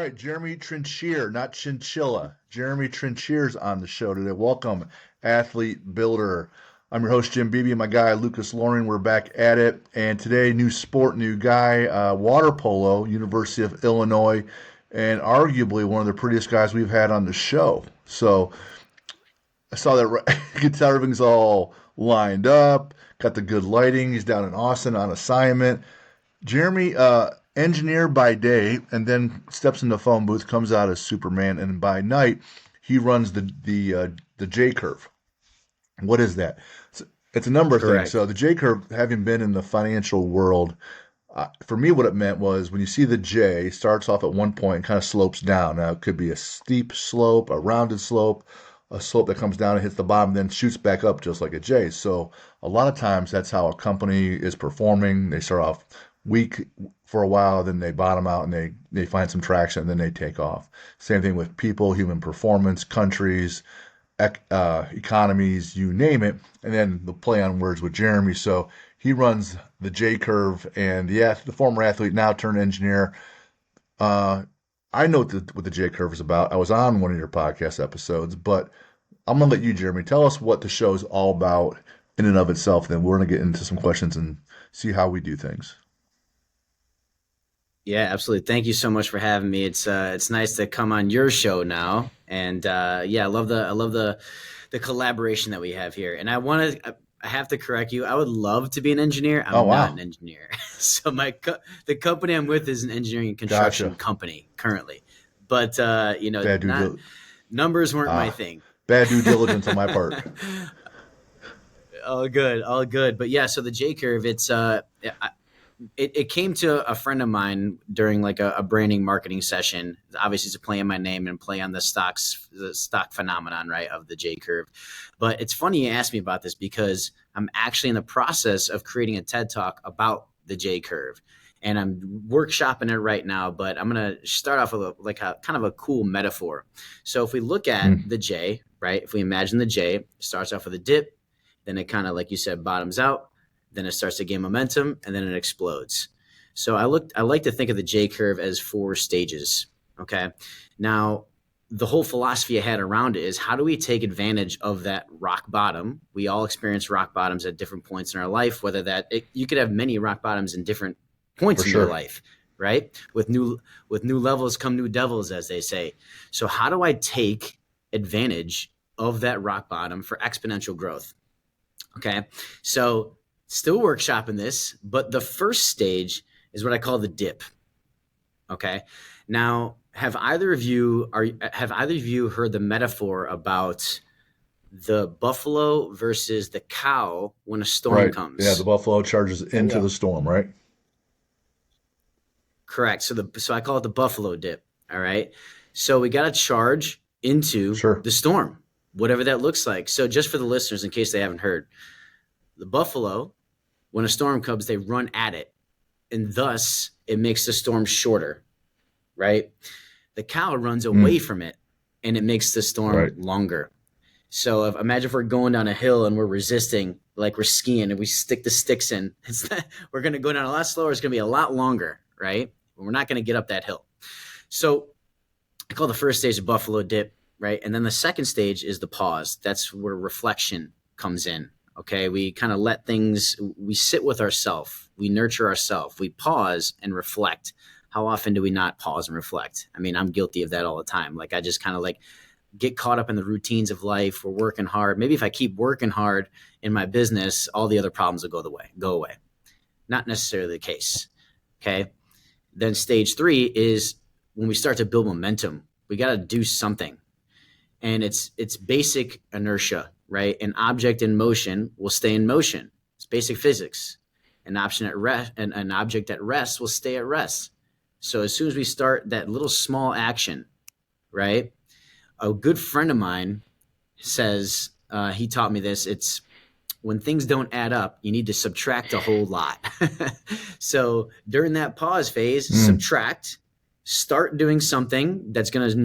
right, Jeremy Trinchere, not Chinchilla. Jeremy Trinchere's on the show today. Welcome, athlete builder. I'm your host, Jim Beebe, and my guy, Lucas Loring. We're back at it. And today, new sport, new guy, water polo, University of Illinois, and arguably one of the prettiest guys we've had on the show. So I saw that you can tell everything's all lined up, got the good lighting. He's down in Austin on assignment. Jeremy, engineer by day, and then steps in the phone booth, comes out as Superman, and by night he runs the J curve. What is that? It's a number of things. Correct. So the J curve, having been in the financial world, for me, what it meant was when you see the J starts off at one point and kind of slopes down. Now it could be a steep slope, a rounded slope, a slope that comes down and hits the bottom, then shoots back up just like a J. So a lot of times that's how a company is performing. They start off weak for a while, then they bottom out and they find some traction, and then they take off. Same thing with people, human performance, countries, economies, you name it. And then the play on words with Jeremy. So he runs the J curve, and the former athlete, now turned engineer. I know what the J curve is about. I was on one of your podcast episodes, but I'm gonna let you, Jeremy, tell us what the show is all about in and of itself. Then we're gonna get into some questions and see how we do things. Yeah, absolutely. Thank you so much for having me. It's nice to come on your show now, and yeah, I love the collaboration that we have here. And I have to correct you. I would love to be an engineer. Oh I'm not wow, an engineer. So the company I'm with is an engineering and construction gotcha. company currently, but Bad due not dil- numbers weren't my ah, thing. bad due diligence on my part. All good, all good. But yeah, so the J curve, it came to a friend of mine during like a branding marketing session. Obviously, it's a play on my name and play on the stock phenomenon, right, of the J curve. But it's funny you asked me about this because I'm actually in the process of creating a TED talk about the J curve, and I'm workshopping it right now. But I'm gonna start off with a kind of a cool metaphor. So if we look at Mm, the J, right, if we imagine the J, it starts off with a dip, then it kind of, like you said, bottoms out, then it starts to gain momentum, and then it explodes. So I like to think of the J curve as four stages. Okay. Now, the whole philosophy I had around it is, how do we take advantage of that rock bottom? We all experience rock bottoms at different points in our life, you could have many rock bottoms in different for points in your sure. life, right? With new levels come new devils, as they say. So how do I take advantage of that rock bottom for exponential growth? Okay. So still workshopping this, but the first stage is what I call the dip. Okay. Now, have either of you heard the metaphor about the buffalo versus the cow when a storm Right. Yeah, the comes? Buffalo charges Oh into yeah. the storm, right? Correct. So I call it the buffalo dip. All right. So we got to charge into Sure. the storm, whatever that looks like. So just for the listeners, in case they haven't heard, the buffalo, when a storm comes, they run at it, and thus it makes the storm shorter, right? The cow runs away Mm, from it, and it makes the storm right. longer. So imagine if we're going down a hill and we're resisting, like we're skiing, and we stick the sticks in. We're going to go down a lot slower. It's going to be a lot longer, right? We're not going to get up that hill. So I call the first stage the buffalo dip, right? And then the second stage is the pause. That's where reflection comes in. Okay. We kind of we sit with ourselves, we nurture ourselves, we pause and reflect. How often do we not pause and reflect? I mean, I'm guilty of that all the time. Like, I just kind of like get caught up in the routines of life. We're working hard. Maybe if I keep working hard in my business, all the other problems will go away. Not necessarily the case. Okay. Then stage three is when we start to build momentum. We got to do something, and it's basic inertia, right? An object in motion will stay in motion. It's basic physics. An object at rest will stay at rest. So as soon as we start that little small action, right? A good friend of mine says, he taught me this. It's when things don't add up, you need to subtract a whole lot. So during that pause phase, Mm, subtract, start doing something that's going to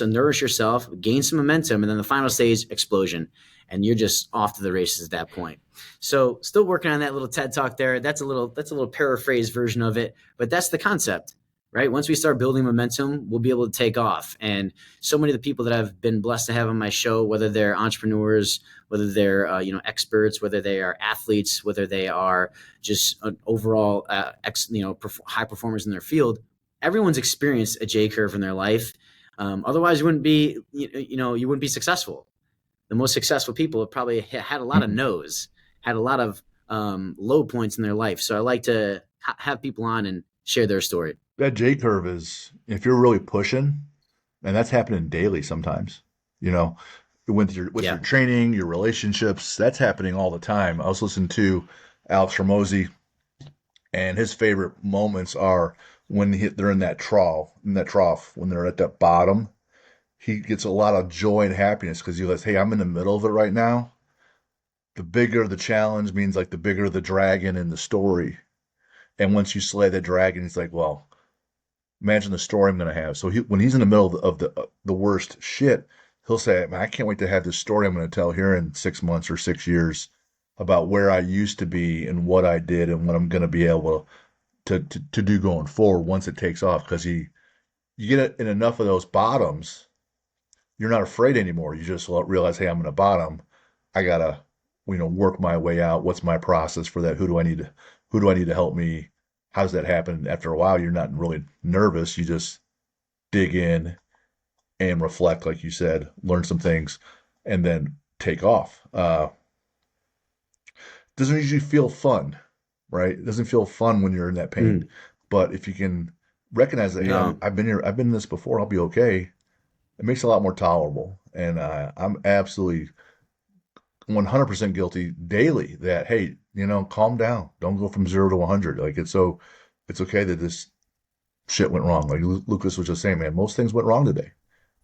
nourish yourself, gain some momentum, and then the final stage, explosion. And you're just off to the races at that point. So still working on that little TED talk there. That's a little paraphrased version of it, but that's the concept. right? Once we start building momentum, we'll be able to take off. And so many of the people that I've been blessed to have on my show, whether they're entrepreneurs, whether they're experts, whether they are athletes, whether they are just an overall high performers in their field, everyone's experienced a J curve in their life. Otherwise, you wouldn't be you wouldn't be successful. The most successful people have probably had a lot of no's, had a lot of low points in their life. So I like to have people on and share their story. That J curve is if you're really pushing, and that's happening daily sometimes. You know, with your Yeah. training, your relationships, that's happening all the time. I was listening to Alex Ramosi, and his favorite moments are when they're in that trough, when they're at that bottom. He gets a lot of joy and happiness because he goes, "Hey, I'm in the middle of it right now. The bigger the challenge means like the bigger the dragon in the story. And once you slay the dragon, he's like, well, imagine the story I'm going to have." So when he's in the middle of the worst shit, he'll say, "Man, I can't wait to have this story I'm going to tell here in 6 months or 6 years about where I used to be and what I did and what I'm going to be able to do going forward once it takes off." Because you get it in enough of those bottoms, you're not afraid anymore. You just realize, hey, I'm in a bottom. I gotta, work my way out. What's my process for that? Who do I need to help me? How does that happen? After a while, you're not really nervous. You just dig in and reflect, like you said, learn some things, and then take off. Doesn't usually feel fun, right? It doesn't feel fun when you're in that pain. Mm, But if you can recognize that, hey, no. I've been here, I've been in this before, I'll be okay. It makes it a lot more tolerable. And I'm absolutely 100% guilty daily that, hey, calm down. Don't go from 0 to 100. Like it's okay that this shit went wrong. Like Lucas was just saying, man, most things went wrong today,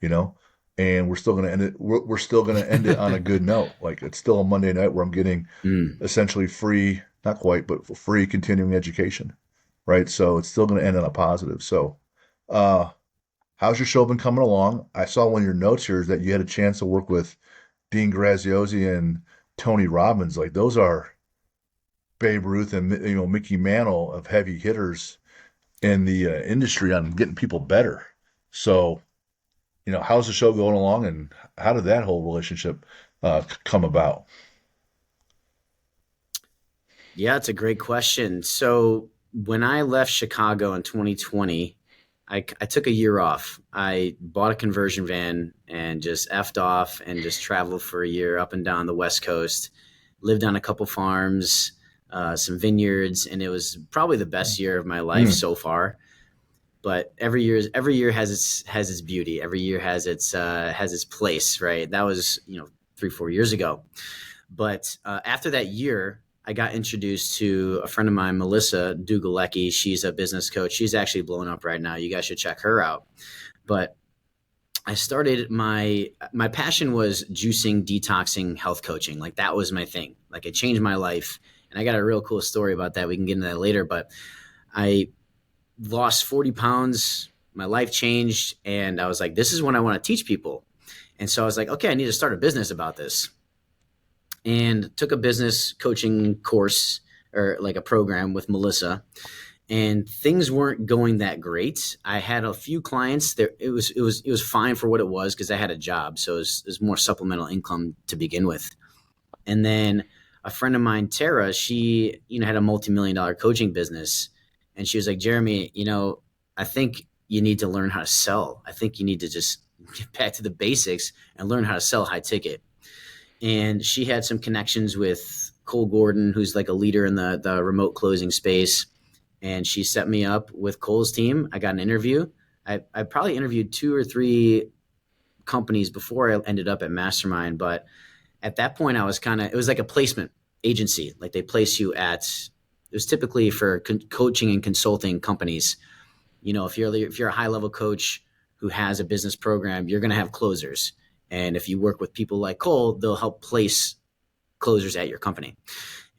you know, and we're still going to end it. We're still going to end it on a good note. Like it's still a Monday night where I'm getting Mm. essentially free, not quite, but free continuing education. Right. So it's still going to end on a positive. So, uh, how's your show been coming along? I saw one of your notes here is that you had a chance to work with Dean Graziosi and Tony Robbins. Like those are Babe Ruth and Mickey Mantle of heavy hitters in the industry on getting people better. So how's the show going along, and how did that whole relationship come about? Yeah, it's a great question. So when I left Chicago in 2020, I took a year off. I bought a conversion van and just effed off and just traveled for a year up and down the West Coast, lived on a couple farms, some vineyards, and it was probably the best year of my life Mm. so far. But every year has its beauty. Every year has its place, right? That was 3-4 years ago. But after that year, I got introduced to a friend of mine, Melissa Dugalecki. She's a business coach. She's actually blown up right now. You guys should check her out. But I started my passion was juicing, detoxing, health coaching. Like that was my thing. Like it changed my life. And I got a real cool story about that. We can get into that later. But I lost 40 pounds. My life changed. And I was like, this is what I want to teach people. And so I was like, okay, I need to start a business about this, and took a business coaching course or like a program with Melissa, and things weren't going that great. I had a few clients there. It was fine for what it was because I had a job. So it was more supplemental income to begin with. And then a friend of mine, Tara, she, had a multi-million dollar coaching business. And she was like, Jeremy, I think you need to learn how to sell. I think you need to just get back to the basics and learn how to sell high ticket. And she had some connections with Cole Gordon, who's like a leader in the remote closing space. And she set me up with Cole's team. I got an interview. I probably interviewed 2 or 3 companies before I ended up at Mastermind. But at that point, it was like a placement agency. Like they place you it was typically for coaching and consulting companies. If you're a high level coach who has a business program, you're going to have closers. And if you work with people like Cole, they'll help place closers at your company.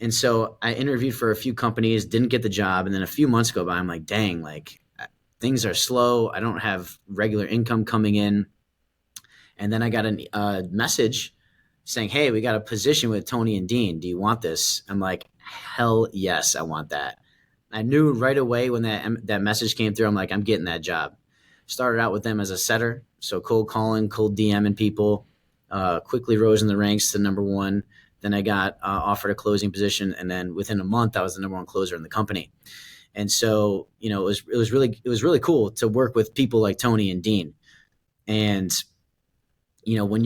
And so I interviewed for a few companies, didn't get the job. And then a few months go by, I'm like, dang, like things are slow. I don't have regular income coming in. And then I got a message saying, hey, we got a position with Tony and Dean. Do you want this? I'm like, hell yes, I want that. I knew right away when that message came through. I'm like, I'm getting that job. Started out with them as a setter, so cold calling, cold DMing people. Quickly rose in the ranks to number one. Then I got offered a closing position, and then within a month, I was the number one closer in the company. And so, it was really cool to work with people like Tony and Dean. And when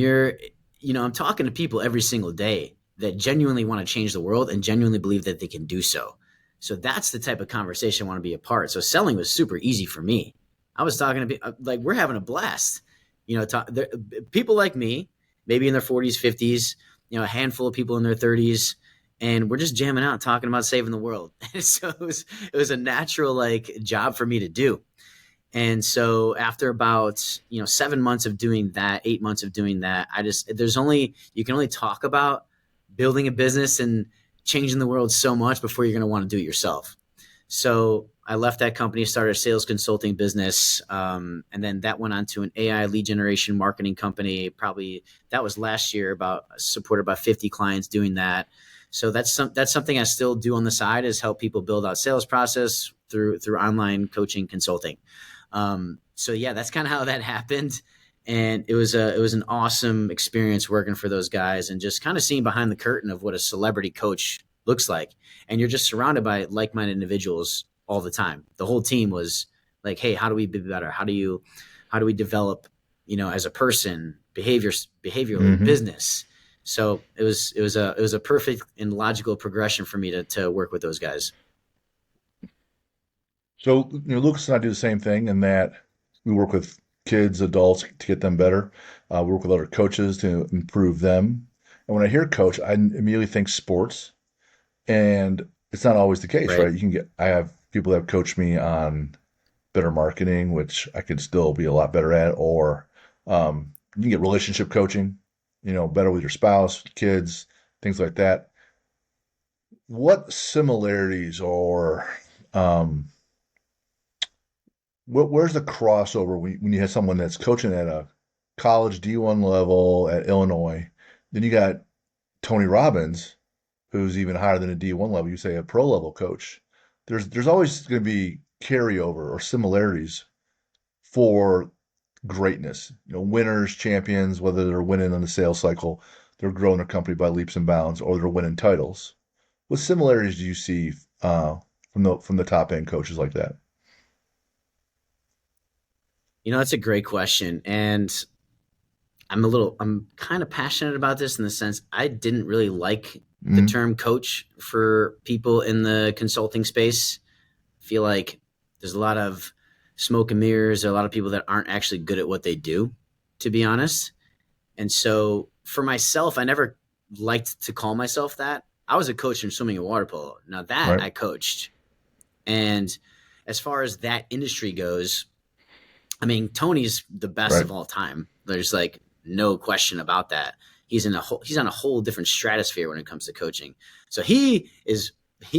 I'm talking to people every single day that genuinely want to change the world and genuinely believe that they can do so. So that's the type of conversation I want to be a part. So selling was super easy for me. I was talking to people like we're having a blast. People like me, maybe in their 40s, 50s, a handful of people in their 30s, and we're just jamming out talking about saving the world. So it was a natural like job for me to do. And so after about 7 months of doing that, 8 months of doing that, you can only talk about building a business and changing the world so much before you're going to want to do it yourself. So I left that company, started a sales consulting business, and then that went on to an AI lead generation marketing company. Probably that was last year. Supported about 50 clients doing that. So that's something I still do on the side, is help people build out sales process through online coaching consulting. So yeah, that's kind of how that happened. And it was an awesome experience working for those guys and just kind of seeing behind the curtain of what a celebrity coach looks like. And you're just surrounded by like-minded individuals all the time. The whole team was like, hey, how do we be better? How do we develop, as a person, behaviorally, business. So it was a perfect and logical progression for me to work with those guys. So, Lucas and I do the same thing in that we work with kids, adults to get them better. We work with other coaches to improve them. And when I hear coach, I immediately think sports, and it's not always the case, Right. right? I have people that have coached me on better marketing, which I could still be a lot better at, or you can get relationship coaching, better with your spouse, kids, things like that. What similarities or um, where's the crossover when you have someone that's coaching at a college D1 level at Illinois, then you got Tony Robbins, who's even higher than a D1 level, you say a pro level coach. There's always going to be carryover or similarities for greatness. Winners, champions, whether they're winning on the sales cycle, they're growing their company by leaps and bounds, or they're winning titles. What similarities do you see from the top end coaches like that? That's a great question. And I'm kind of passionate about this in the sense I didn't really like the Mm-hmm. term coach for people in the consulting space. I feel like there's a lot of smoke and mirrors. There are a lot of people that aren't actually good at what they do, to be honest. And so for myself, I never liked to call myself that. I was a coach in swimming and water polo. Now that Right, I coached. And as far as that industry goes, I mean, Tony's the best right. of all time. There's like no question about that. He's on a whole different stratosphere when it comes to coaching. So he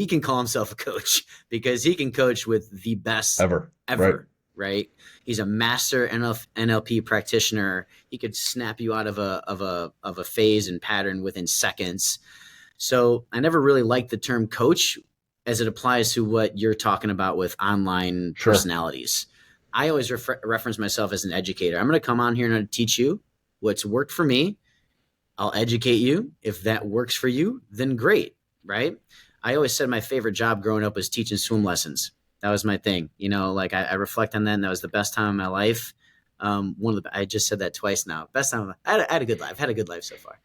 can call himself a coach because he can coach with the best Ever. Right. ever, right? He's a master NLP practitioner. He could snap you out of a phase and pattern within seconds. So I never really liked the term coach as it applies to what you're talking about with online Sure. personalities. I always reference myself as an educator. I'm going to come on here and teach you what's worked for me. I'll educate you. If that works for you, then great, right? I always said my favorite job growing up was teaching swim lessons. That was my thing. Like I reflect on that, and that was the best time of my life. I just said that twice now. Best time. I had a good life. Had a good life so far.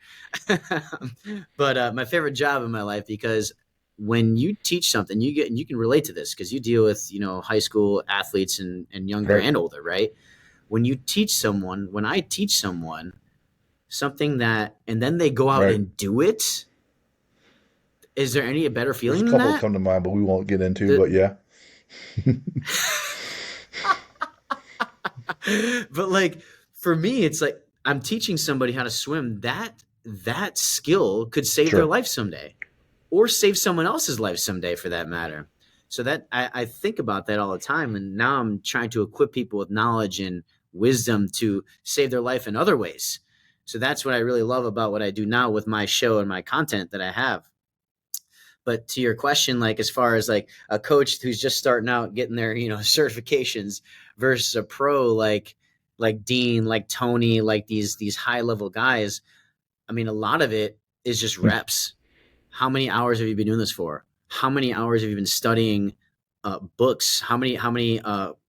But my favorite job in my life, because when you teach something, you can relate to this because you deal with high school athletes and younger Right. and older, right? When I teach someone something that, and then they go out Right. and do it, is there any better There's a feeling than couple that that? come to mind, but we won't get into. The, But yeah. but like for me, it's like I'm teaching somebody how to swim. That skill could save their Sure. life someday, or save someone else's life someday, for that matter. So that I think about that all the time, and now I'm trying to equip people with knowledge and wisdom to save their life in other ways. So that's what I really love about what I do now with my show and my content that I have. But to your question, like as far as like a coach who's just starting out getting their, certifications versus a pro like Dean, like Tony, like these high level guys, I mean, a lot of it is just reps. How many hours have you been doing this for? How many hours have you been studying books? How many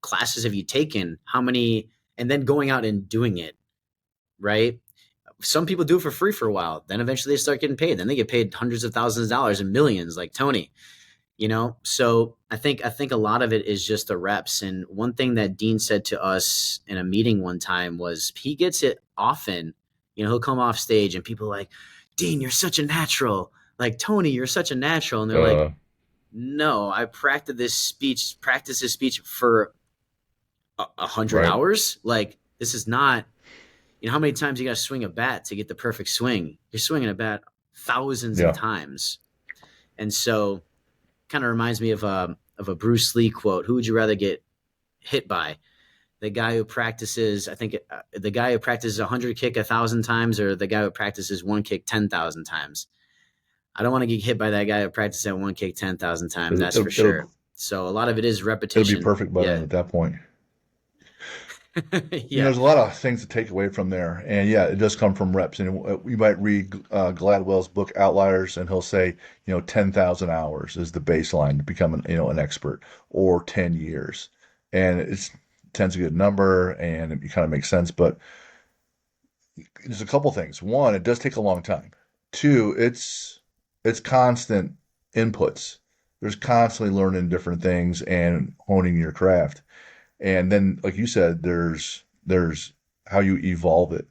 classes have you taken? How many, and then going out and doing it, right? Some people do it for free for a while. Then eventually they start getting paid. Then they get paid hundreds of thousands of dollars and millions, like Tony. So I think a lot of it is just the reps. And one thing that Dean said to us in a meeting one time was he gets it often. He'll come off stage and people are like, Dean, you're such a natural. Like, Tony, you're such a natural. And they're like, Uh, no, I practice this speech for 100 right. hours. Like, this is not, how many times you got to swing a bat to get the perfect swing? You're swinging a bat thousands of Yeah. times. And so kind of reminds me of a Bruce Lee quote. Who would you rather get hit by? The guy who practices, I think the guy who practices 100 kick 1,000 times, or the guy who practices one kick 10,000 times. I don't want to get hit by that guy who practices that one kick 10,000 times. It'll, That's it'll, for it'll, sure. So a lot of it is it'll be repetition. perfect by then Yeah. at that point. Yeah. There's a lot of things to take away from there, and yeah, it does come from reps. And you might read Gladwell's book Outliers, and he'll say, 10,000 hours is the baseline to become an expert, or 10 years, and it's 10's a good number, and it kind of makes sense. But there's a couple things. One, it does take a long time. Two, it's constant inputs. There's constantly learning different things and honing your craft. And then, like you said, there's how you evolve it.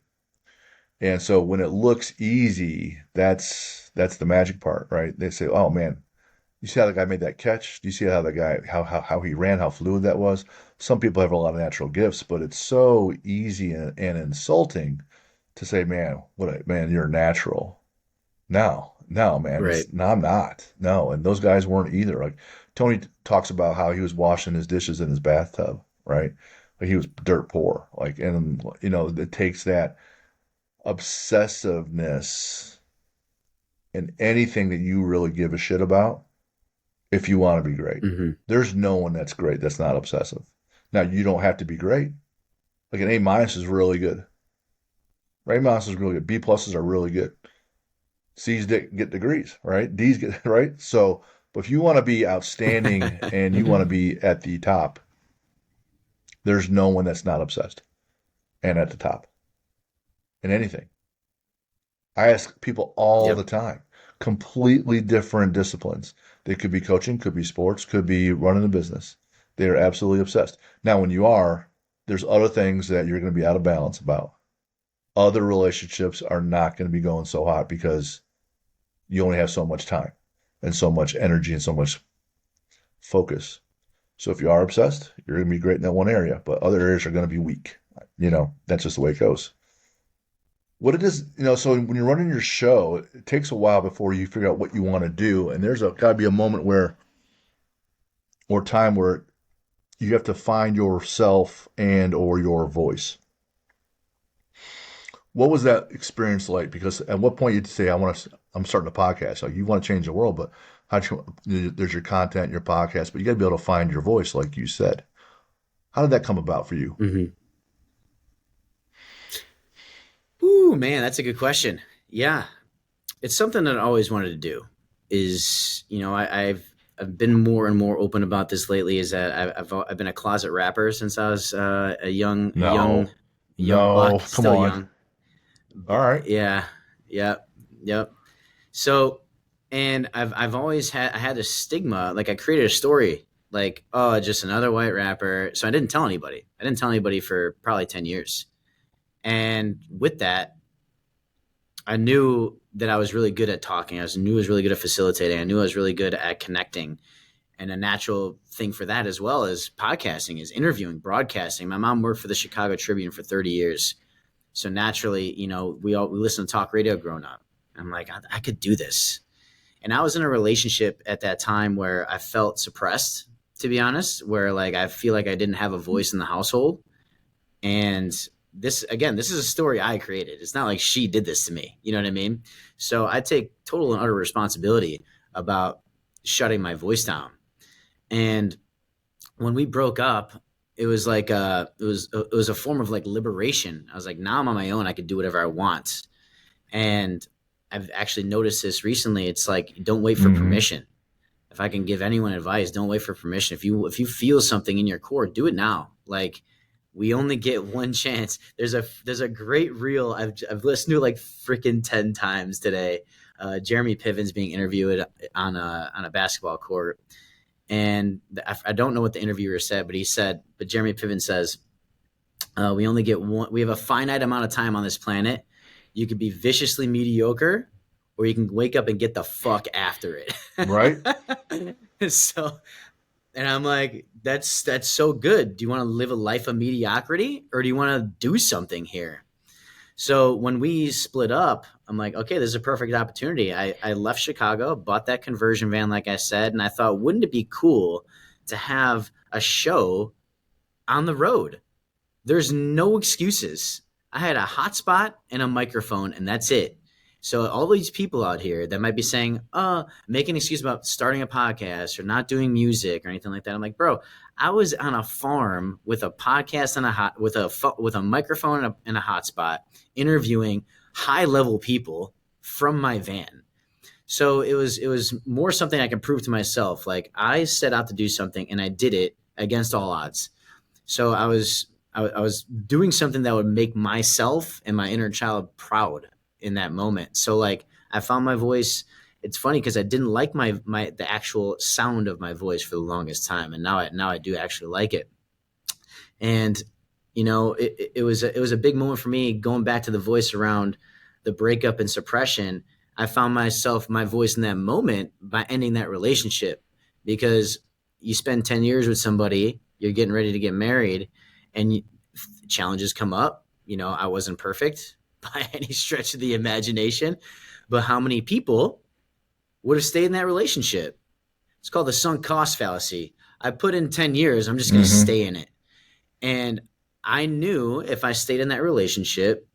And so when it looks easy, that's the magic part, right? They say, "Oh man, you see how the guy made that catch? Do you see how the guy how he ran, how fluid that was?" Some people have a lot of natural gifts, but it's so easy and insulting to say, "Man, man, you're natural." No, no, man, Right. no, I'm not. No, and those guys weren't either. Like Tony talks about how he was washing his dishes in his bathtub, right? Like he was dirt poor. Like, and it takes that obsessiveness in anything that you really give a shit about if you want to be great. Mm-hmm. There's no one that's great that's not obsessive. Now, you don't have to be great. Like an A minus is really good. A minus is really good. B pluses are really good. C's get degrees, right? D's get, right? So, but if you want to be outstanding and you want to be at the top, there's no one that's not obsessed and at the top in anything. I ask people all the Yep. time, completely different disciplines. They could be coaching, could be sports, could be running a business. They are absolutely obsessed. Now, when you are, there's other things that you're going to be out of balance about. Other relationships are not going to be going so hot because you only have so much time and so much energy and so much focus. So if you are obsessed, you're going to be great in that one area, but other areas are going to be weak. That's just the way it goes. What it is, so when you're running your show, it takes a while before you figure out what you want to do. And there's got to be a moment or time where you have to find yourself and or your voice. What was that experience like? Because at what point you'd say, I'm starting a podcast. Like you want to change the world, but there's your content, your podcast, but you got to be able to find your voice, like you said. How did that come about for you? Mm-hmm. Ooh, man, that's a good question. Yeah, it's something that I always wanted to do. Is I've been more and more open about this lately. Is that I've been a closet rapper since I was a No, young buck, no, come still on. young. All right. Yeah, yep, yep. So, and I've always had a stigma. Like I created a story, like, oh, just another white rapper. So I didn't tell anybody. I didn't tell anybody for probably 10 years. And with that, I knew that I was really good at talking. Knew I was really good at facilitating. I knew I was really good at connecting. And a natural thing for that as well as podcasting is interviewing, broadcasting. My mom worked for the Chicago Tribune for 30 years. So naturally, we listened to talk radio growing up. I'm like, I could do this. And I was in a relationship at that time where I felt suppressed, to be honest, where like I feel like I didn't have a voice in the household. And this is a story I created. It's not like she did this to me. You know what I mean? So I take total and utter responsibility about shutting my voice down. And when we broke up, it was like it was a form of like liberation. I was like, now I'm on my own. I can do whatever I want. And I've actually noticed this recently. It's like, don't wait for Mm-hmm. permission. If I can give anyone advice, don't wait for permission. If you feel something in your core, do it now. Like, we only get one chance. There's a great reel I've listened to like freaking 10 times today. Jeremy Piven's being interviewed on a basketball court, and I don't know what the interviewer said, but Jeremy Piven says, we only get one. We have a finite amount of time on this planet. You could be viciously mediocre, or you can wake up and get the fuck after Right? it. So, and I'm like, that's so good. Do you want to live a life of mediocrity, or do you want to do something here? So when we split up, I'm like, okay, this is a perfect opportunity. I left Chicago, bought that conversion van, like I said, and I thought, wouldn't it be cool to have a show on the road? There's no excuses. I had a hotspot and a microphone, and that's it. So all these people out here that might be saying, make an excuse about starting a podcast or not doing music or anything like that. I'm like, bro, I was on a farm with a podcast and with a microphone and a hotspot, interviewing high level people from my van. So it was more something I can prove to myself. Like, I set out to do something and I did it against all odds. So I was doing something that would make myself and my inner child proud in that moment. So like, I found my voice. It's funny because I didn't like the actual sound of my voice for the longest time, and now I do actually like it. And it was a big moment for me going back to the voice around the breakup and suppression. I found my voice in that moment by ending that relationship, because you spend 10 years with somebody, you're getting ready to get married, and challenges come up. I wasn't perfect by any stretch of the imagination, but how many people would have stayed in that relationship? It's called the sunk cost fallacy. I put in 10 years, I'm just going to Mm-hmm. stay in it. And I knew if I stayed in that relationship,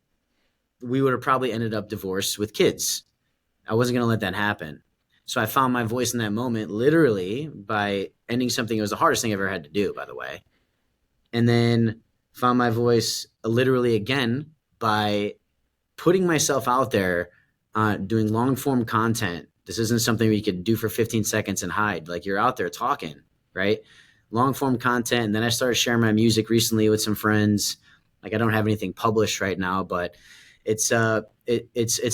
we would have probably ended up divorced with kids. I wasn't going to let that happen. So I found my voice in that moment, literally by ending something. It was the hardest thing I've ever had to do, by the way. And then found my voice literally again by putting myself out there, doing long form content. This isn't something we could do for 15 seconds and hide. Like, you're out there talking, right? Long form content. And then I started sharing my music recently with some friends. Like, I don't have anything published right now, but it's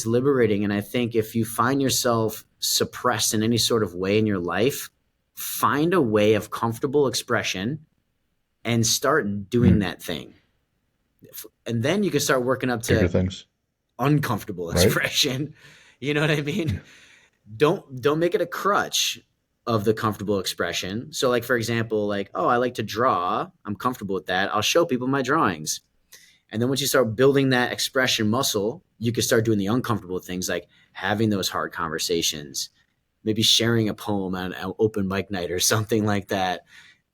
liberating. And I think if you find yourself suppressed in any sort of way in your life, find a way of comfortable expression and start doing Mm. that thing. And then you can start working up Bigger to things, uncomfortable right? expression. You know what I mean? Yeah. Don't make it a crutch of the comfortable expression. So like, for example, like, oh, I like to draw. I'm comfortable with that. I'll show people my drawings. And then once you start building that expression muscle, you can start doing the uncomfortable things, like having those hard conversations, maybe sharing a poem on an open mic night or something like that.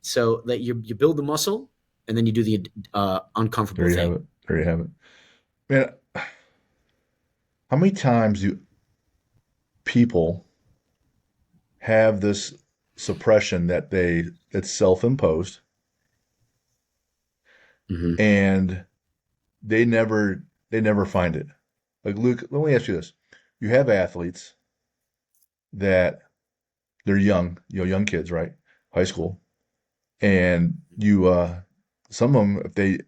So that you build the muscle, and then you do the uncomfortable There you have thing. it. There you have it. Man, how many times do people have this suppression that's self-imposed, Mm-hmm. and they never find it? Like, Luke, let me ask you this. You have athletes that they're young, young kids, right? High school. And some of them, if they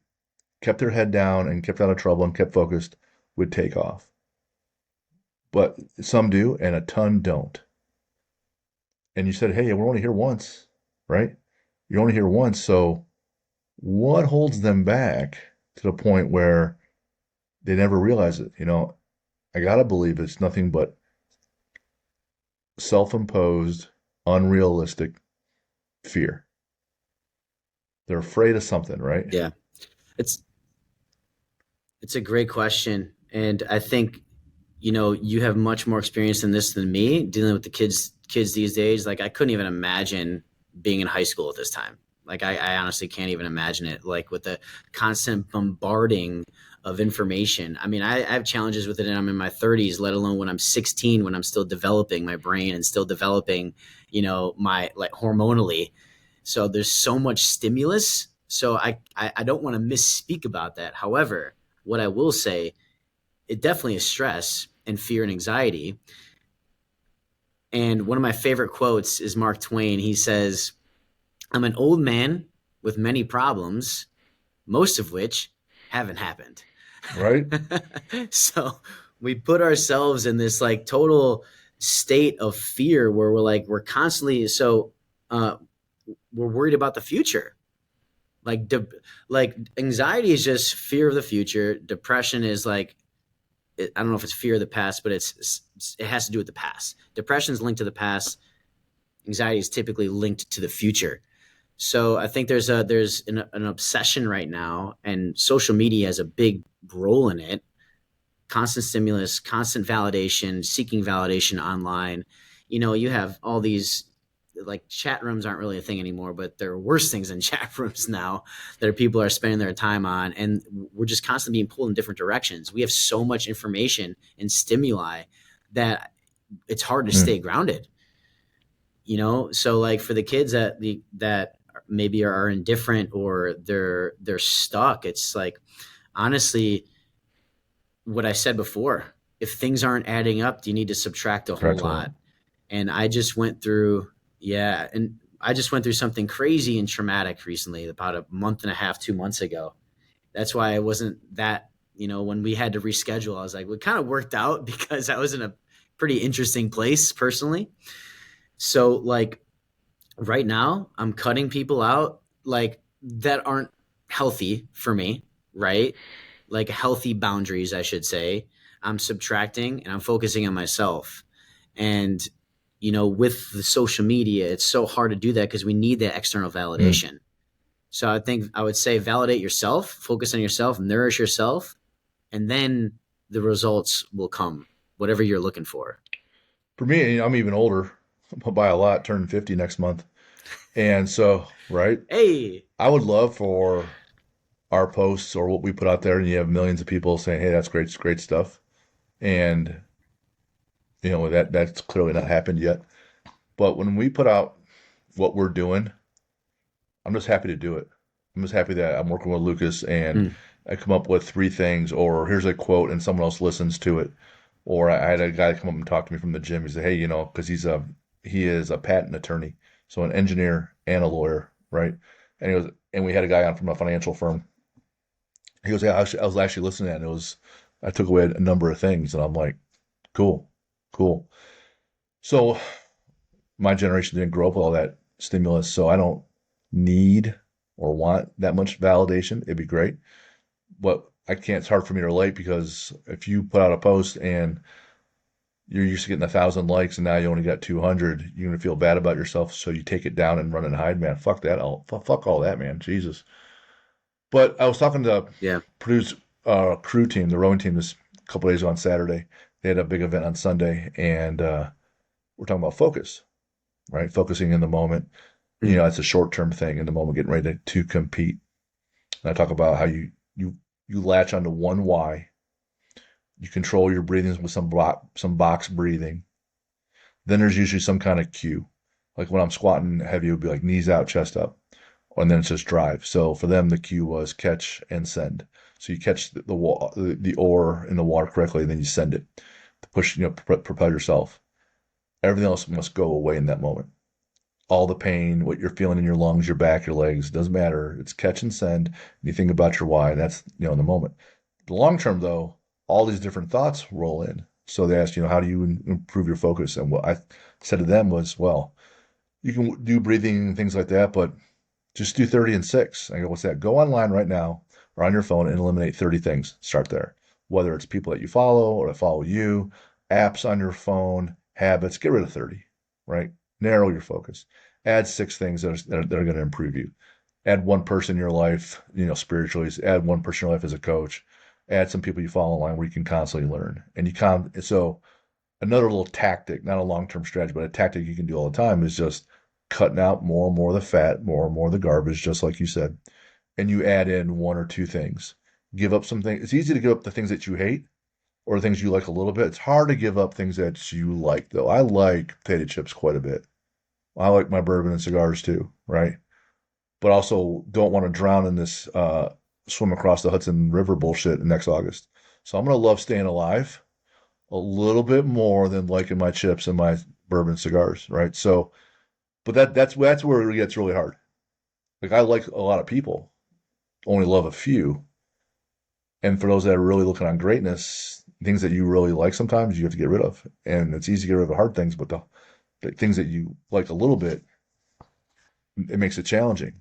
kept their head down and kept out of trouble and kept focused, would take off. But some do, and a ton don't. And you said, hey, we're only here once, right? You're only here once. So what holds them back to the point where they never realize it? I gotta believe it's nothing but self-imposed, unrealistic fear. They're afraid of something, right? Yeah, it's it's a great question, and I think you have much more experience in this than me dealing with the kids these days. Like, I couldn't even imagine being in high school at this time. Like, I honestly can't even imagine it. Like, with the constant bombarding of information. I mean, I have challenges with it, and I'm in my 30s, let alone when I'm 16, when I'm still developing my brain and still developing, my like hormonally. So there's so much stimulus. So I don't want to misspeak about that. However, what I will say, it definitely is stress and fear and anxiety. And one of my favorite quotes is Mark Twain. He says, I'm an old man with many problems, most of which haven't happened. Right? So we put ourselves in this like total state of fear where we're constantly uh, we're worried about the future. Like like anxiety is just fear of the future. Depression is like I don't know if it's fear of the past, but it has to do with the past. Depression is linked to the past. Anxiety is typically linked to the future. So I think there's an obsession right now, and social media has a big role in it. Constant stimulus, constant validation, seeking validation online. You have all these like chat rooms aren't really a thing anymore, but there are worse things than chat rooms now that people are spending their time on, and we're just constantly being pulled in different directions. We have so much information and stimuli that it's hard to Mm. stay grounded. So like for the kids that maybe are indifferent or they're stuck, it's like honestly what I said before. If things aren't adding up, do you need to subtract a whole Correct on lot? And I just went through, yeah, and I just went through something crazy and traumatic recently, about a month and a half, 2 months ago. That's why I wasn't that, when we had to reschedule, I was like, it kind of worked out because I was in a pretty interesting place personally. So like right now, I'm cutting people out like that aren't healthy for me, right? Like healthy boundaries, I should say. I'm subtracting and I'm focusing on myself. And with the social media, it's so hard to do that because we need that external that. Mm. validation. So I think I would say validate yourself, focus on yourself, nourish yourself, and then the results will come, whatever you're looking for. For me, I'm even older by a lot, turning 50 next month. And so, right, Hey, I would love for our posts or what we put out there, and you have millions of people saying, "Hey, that's great, it's great stuff." And that's clearly not happened yet. But when we put out what we're doing, I'm just happy to do it. I'm just happy that I'm working with Lucas and mm, I come up with three things, or here's a quote and someone else listens to it. Or I had a guy come up and talk to me from the gym. He said, "Hey, because he is a patent attorney, so an engineer and a lawyer, right?" And we had a guy on from a financial firm. He goes, "Yeah, I was actually listening to that, and I took away a number of things." And I'm like, "Cool, cool." So my generation didn't grow up with all that stimulus, so I don't need or want that much validation. It'd be great, but I can't. It's hard for me to relate because if you put out a post and you're used to getting 1,000 likes and now you only got 200, you're gonna feel bad about yourself. So you take it down and run and hide, man. Fuck that. Fuck all that, man. Jesus. But I was talking to yeah. Purdue's crew team, the rowing team, this couple days ago on Saturday. They had a big event on Sunday, and we're talking about focus, right? Focusing in the moment. Mm, It's a short-term thing in the moment, getting ready to compete. And I talk about how you latch onto one why. You control your breathing with some box breathing. Then there's usually some kind of cue. Like when I'm squatting heavy, it would be like knees out, chest up. And then it's just drive. So for them, the cue was catch and send. So you catch the oar in the water correctly, and then you send it to push, propel yourself. Everything else must go away in that moment. All the pain, what you're feeling in your lungs, your back, your legs, doesn't matter. It's catch and send. And you think about your why. That's, in the moment. The long term, though, all these different thoughts roll in. So they asked, how do you improve your focus? And what I said to them was, well, you can do breathing and things like that, but just do 30 and 6. I go, what's that? Go online right now or on your phone and eliminate 30 things. Start there. Whether it's people that you follow or that follow you, apps on your phone, habits, get rid of 30, right? Narrow your focus. Add 6 things that are going to improve you. Add one person in your life, spiritually. Add one person in your life as a coach. Add some people you follow online where you can constantly learn. And so another little tactic, not a long-term strategy, but a tactic you can do all the time is just cutting out more and more of the fat, more and more of the garbage, just like you said. And you add in one or two things. give up some things. It's easy to give up the things that you hate or things you like a little bit. It's hard to give up things that you like, though. I like potato chips quite a bit. I like my bourbon and cigars too, right? But also don't want to drown in this swim across the Hudson River bullshit next August. So I'm gonna love staying alive a little bit more than liking my chips and my bourbon cigars, right? So, but that's where it gets really hard. Like I like a lot of people, only love a few, and for those that are really looking on greatness, things that you really like sometimes you have to get rid of, and it's easy to get rid of the hard things, but the things that you like a little bit, it makes it challenging.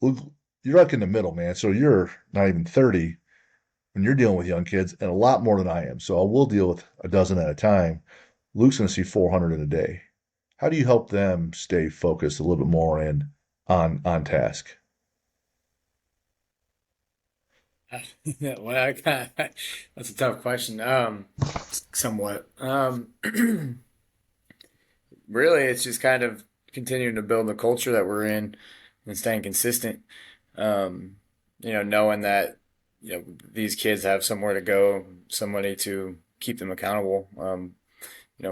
You're like in the middle, man. So you're not even 30 when you're dealing with young kids, and a lot more than I am. So I will deal with a dozen at a time. Luke's going to see 400 in a day. How do you help them stay focused a little bit more and on task? Well, that's a tough question. Somewhat. Really, it's just kind of continuing to build the culture that we're in and staying consistent. Um, knowing that these kids have somewhere to go, somebody to keep them accountable.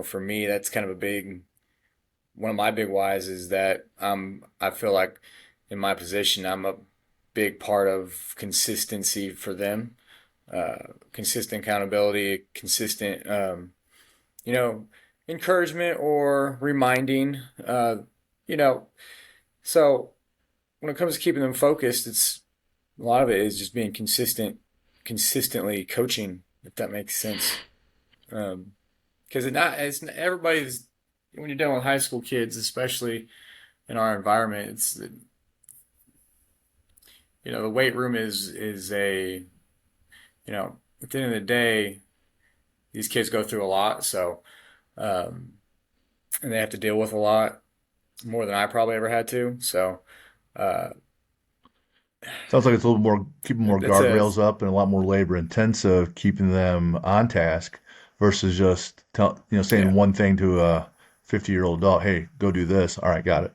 For me, that's kind of a big one of my big whys is that I feel like in my position, I'm a big part of consistency for them, consistent accountability, consistent, you know, encouragement or reminding, you know. So when it comes to keeping them focused, it's a lot of it is just being consistent, consistently coaching, if that makes sense. Because it's everybody's when you're dealing with high school kids, especially in our environment, it's the weight room is a at the end of the day, these kids go through a lot, so um, and they have to deal with a lot more than I probably ever had to. So uh, Sounds like it's a little more keeping more that's a guardrails up and a lot more labor intensive, keeping them on task versus just saying yeah, one thing to a 50-year-old adult, hey, go do this. All right, got it.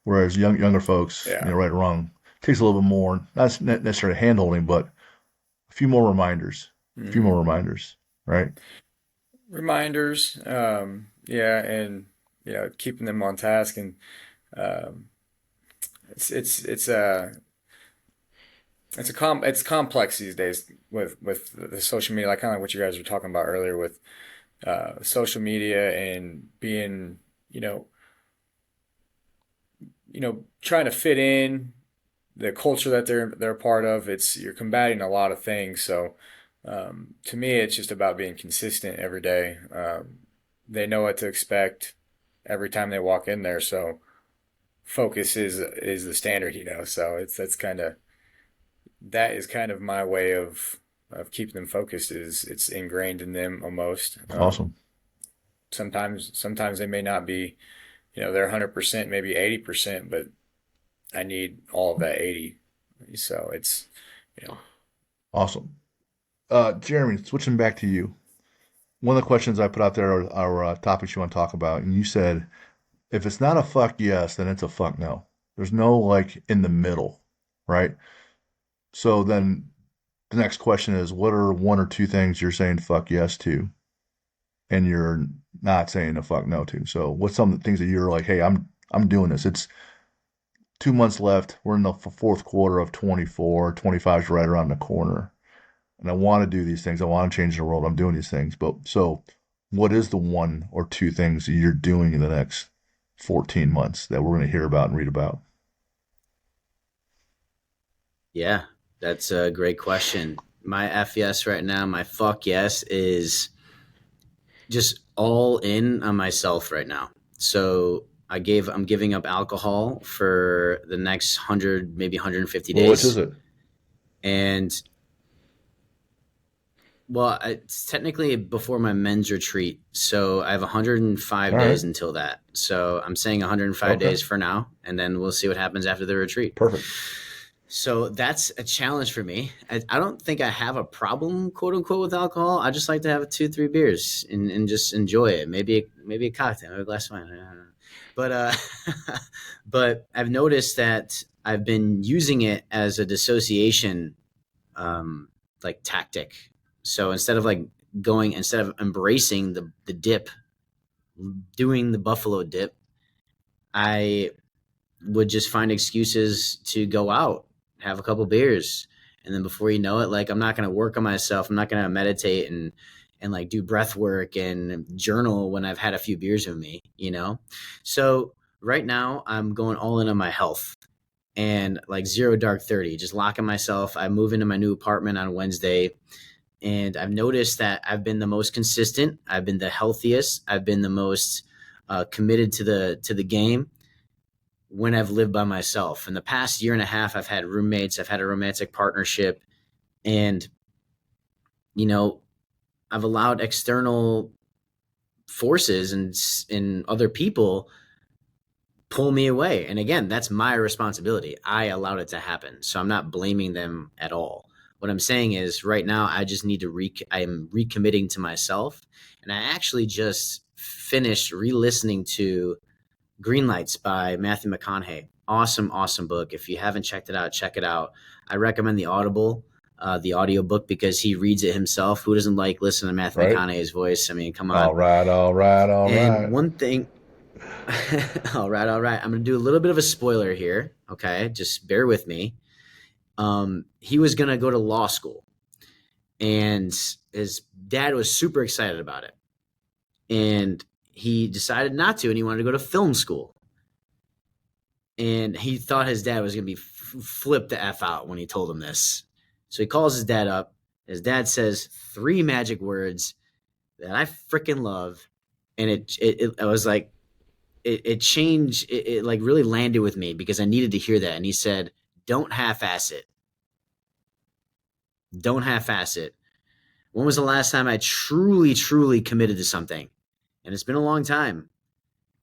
Whereas younger folks, yeah. right or wrong, takes a little bit more, not necessarily hand holding, but a few more reminders, a few more Hmm. reminders, right? Reminders, yeah, and keeping them on task, and um, it's it's complex these days with the social media, like kind of like what you guys were talking about earlier with social media and being you know trying to fit in the culture that they're a part of. It's you're combating a lot of things. So to me, it's just about being consistent every day. They know what to expect every time they walk in there. So focus is the standard, So that is kind of my way of keeping them focused. Is it's ingrained in them almost. Awesome. Sometimes they may not be, they're 100%, maybe 80%, but I need all of that 80. So it's, you know, Awesome. Jeremy, switching back to you. One of the questions I put out there are topics you want to talk about, and you said if it's not a fuck yes, then it's a fuck no. There's no like in the middle, right? So then the next question is, what are one or two things you're saying fuck yes to, and you're not saying a fuck no to? So what's some of the things that you're like, hey, I'm doing this. It's 2 months left. We're in the fourth quarter of 24. 25 is right around the corner, and I want to do these things. I want to change the world. I'm doing these things. But so, what is the one or two things that you're doing in the next 14 months that we're going to hear about and read about? Yeah, that's a great question. My FES right now, my fuck yes is just all in on myself right now. So I'm giving up alcohol for the next 100, maybe 150 Well, which is days. it? And well, it's technically before my men's retreat. So I have 105 All right. days until that. So I'm saying 105 Okay. days for now, and then we'll see what happens after the retreat. Perfect. So that's a challenge for me. I don't think I have a problem, quote unquote, with alcohol. I just like to have 2, 3 beers and just enjoy it. Maybe a cocktail, maybe a glass of wine. I don't know. But but I've noticed that I've been using it as a dissociation like tactic. So instead of embracing the dip, doing the buffalo dip, I would just find excuses to go out, have a couple beers, and then before you know it, like I'm not going to work on myself. I'm not going to meditate and like do breath work and journal when I've had a few beers with me, you know? So right now I'm going all in on my health and like zero dark 30, just locking myself. I move into my new apartment on Wednesday, and I've noticed that I've been the most consistent. I've been the healthiest. I've been the most committed to the game when I've lived by myself. In the past year and a half, I've had roommates. I've had a romantic partnership, and you know, I've allowed external forces and other people pull me away. And again, that's my responsibility. I allowed it to happen, so I'm not blaming them at all. What I'm saying is, right now, I just need to I'm recommitting to myself, and I actually just finished re-listening to Green Lights by Matthew McConaughey. Awesome, awesome book. If you haven't checked it out, check it out. I recommend the Audible, the audio book, because he reads it himself. Who doesn't like listening to Matthew Right? McConaughey's voice? I mean, come All on. right, all right, all And right. one thing, all right, all right. I'm going to do a little bit of a spoiler here. Okay, just bear with me. He was going to go to law school, and his dad was super excited about it. And he decided not to, and he wanted to go to film school. And he thought his dad was going to be flipped the F out when he told him this. So he calls his dad up. His dad says 3 magic words that I freaking love. And I was like, it changed. It like really landed with me because I needed to hear that. And he said, don't half-ass it. Don't half-ass it. When was the last time I truly, truly committed to something? And it's been a long time.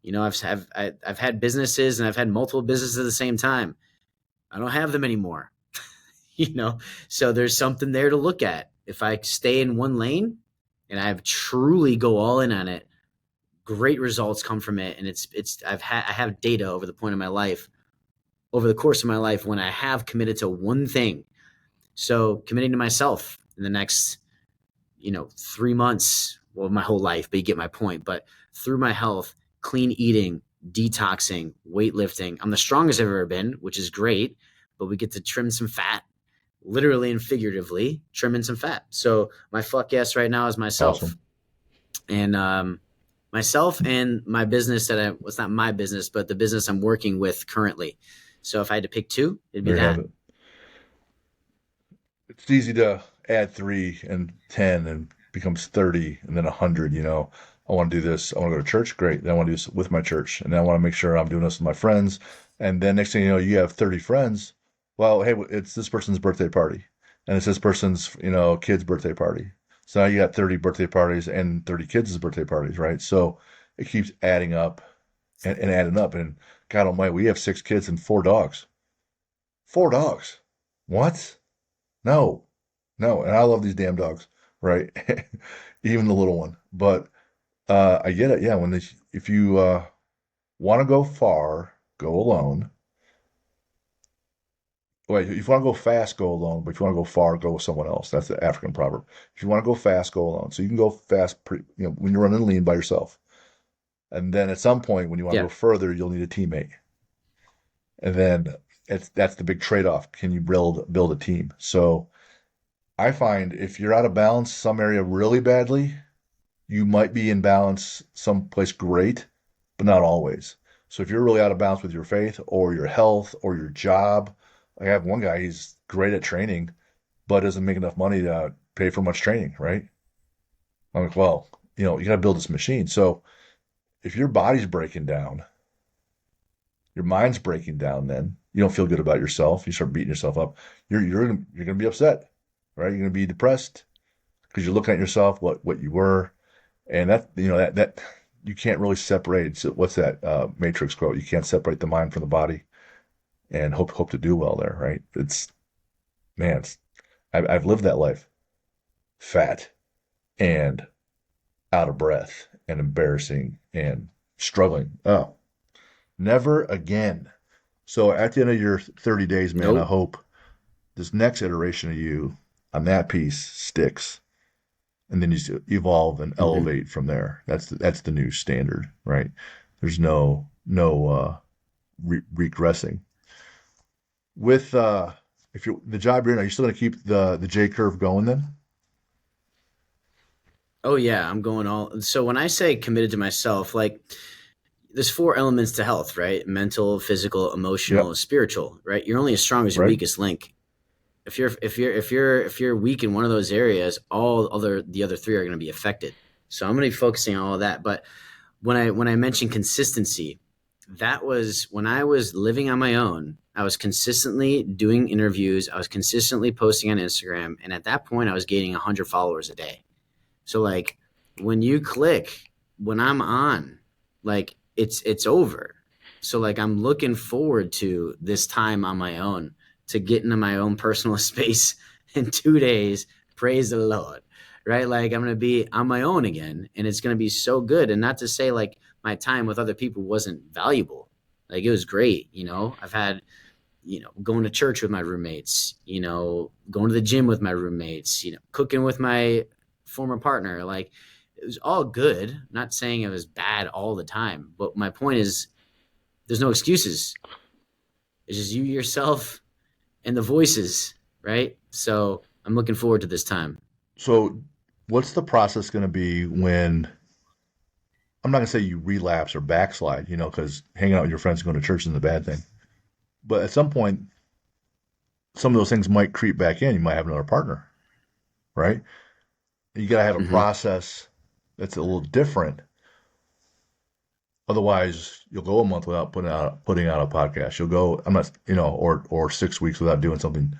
You know, I've had businesses, and I've had multiple businesses at the same time. I don't have them anymore. You know, so there's something there to look at. If I stay in one lane and I truly go all in on it, great results come from it. And I have data over the course of my life when I have committed to one thing. So committing to myself in the next, 3 months, well, my whole life, but you get my point. But through my health, clean eating, detoxing, weightlifting, I'm the strongest I've ever been, which is great, but we get to trim some fat, literally and figuratively trimming some fat. So my fuck yes right now is myself. Awesome. And myself and my business it's not my business, but the business I'm working with currently. So if I had to pick 2, it'd be There you have that. it. It's easy to add 3 and 10 and becomes 30 and then 100, I want to do this. I want to go to church. Great. Then I want to do this with my church. And then I want to make sure I'm doing this with my friends. And then next thing you know, you have 30 friends. Well, hey, it's this person's birthday party. And it's this person's, kid's birthday party. So now you got 30 birthday parties and 30 kids' birthday parties, right? So it keeps adding up and adding up. And God almighty, we have 6 kids and 4 dogs. 4 dogs. What? No, no. And I love these damn dogs, right? Even the little one. But I get it. Yeah, if you want to go far, go alone. Wait, if you want to go fast, go alone. But if you want to go far, go with someone else. That's the African proverb. If you want to go fast, go alone. So you can go fast, when you're running lean by yourself. And then at some point, when you want to Yeah. go further, you'll need a teammate. And then that's the big trade-off. Can you build a team? So I find if you're out of balance some area really badly, you might be in balance someplace great, but not always. So if you're really out of balance with your faith or your health or your job, I have one guy, he's great at training, but doesn't make enough money to pay for much training, right? I'm like, well, you got to build this machine. So if your body's breaking down, your mind's breaking down, then you don't feel good about yourself. You start beating yourself up. You're gonna be upset, right? You're gonna be depressed because you're looking at yourself, what you were. And that you can't really separate. So what's that Matrix quote? You can't separate the mind from the body and hope to do well there, right? Man, I've lived that life, fat and out of breath and embarrassing and struggling. Oh, never again. So at the end of your 30 days, man, I Nope. hope this next iteration of you on that piece sticks, and then you just evolve and Mm-hmm. elevate from there. That's the new standard, right? There's no regressing with if you're the job you're in. Are you still going to keep the J curve going then? Oh yeah, I'm going all. So when I say committed to myself, like there's four elements to health, right? Mental, physical, emotional, Yep. spiritual, right? You're only as strong as your Right. weakest link. If you're weak in one of those areas, the other three are going to be affected. So I'm going to be focusing on all of that. But when I mentioned consistency, that was when I was living on my own. I was consistently doing interviews. I was consistently posting on Instagram, and at that point, I was gaining 100 followers a day. So like when you click, when I'm on, like it's over. So like I'm looking forward to this time on my own to get into my own personal space in 2 days. Praise the Lord. Right? Like I'm gonna be on my own again and it's gonna be so good. And not to say like my time with other people wasn't valuable. Like it was great, I've had going to church with my roommates, going to the gym with my roommates, cooking with my former partner. Like it was all good. I'm not saying it was bad all the time, but my point is there's no excuses. It's just you, yourself, and the voices, right? So I'm looking forward to this time. So, what's the process going to be when I'm not going to say you relapse or backslide, because hanging out with your friends and going to church isn't a bad thing. But at some point, some of those things might creep back in. You might have another partner, right? You got to have a Mm-hmm. process that's a little different. Otherwise, you'll go a month without putting out a podcast. You'll go, I'm not, or 6 weeks without doing something.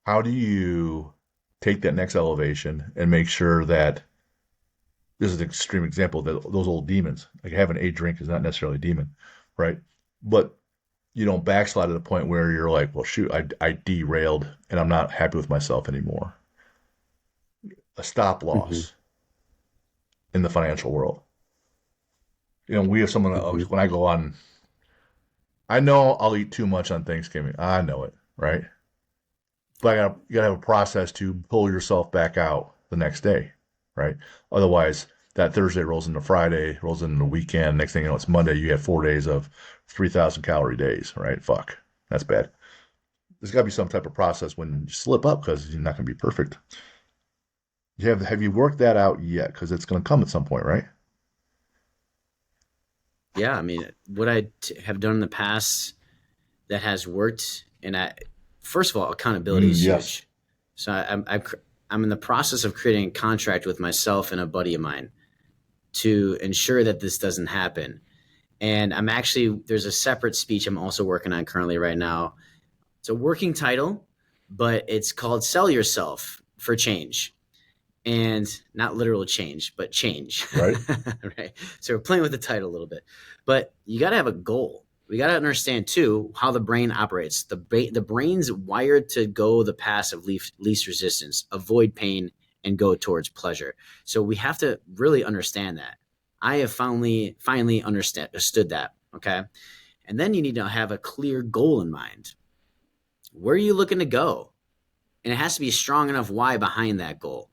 How do you take that next elevation and make sure that this is an extreme example that those old demons, like having a drink is not necessarily a demon, right? But you don't backslide to the point where you're like, well, shoot, I derailed and I'm not happy with myself anymore. A stop Mm-hmm. loss in the financial world. We have someone, Mm-hmm. when I go on, I know I'll eat too much on Thanksgiving. I know it, right? But you gotta have a process to pull yourself back out the next day, right? Otherwise, that Thursday rolls into Friday, rolls into the weekend. Next thing you know, it's Monday. You have 4 days of 3,000 calorie days, right? Fuck, that's bad. There's got to be some type of process when you slip up because you're not going to be perfect. Have you worked that out yet? Because it's going to come at some point, right? Yeah, I mean, what have done in the past that has worked, and first of all, accountability is Yes. huge. So I'm in the process of creating a contract with myself and a buddy of mine to ensure that this doesn't happen. And there's a separate speech I'm also working on currently right now. It's a working title, but it's called Sell Yourself for Change. And not literal change, but change. Right. Right. So we're playing with the title a little bit, but you got to have a goal. We got to understand too how the brain operates. The brain's wired to go the path of least resistance, avoid pain, and go towards pleasure. So we have to really understand that. I have finally understood that. Okay. And then you need to have a clear goal in mind. Where are you looking to go? And it has to be a strong enough why behind that goal.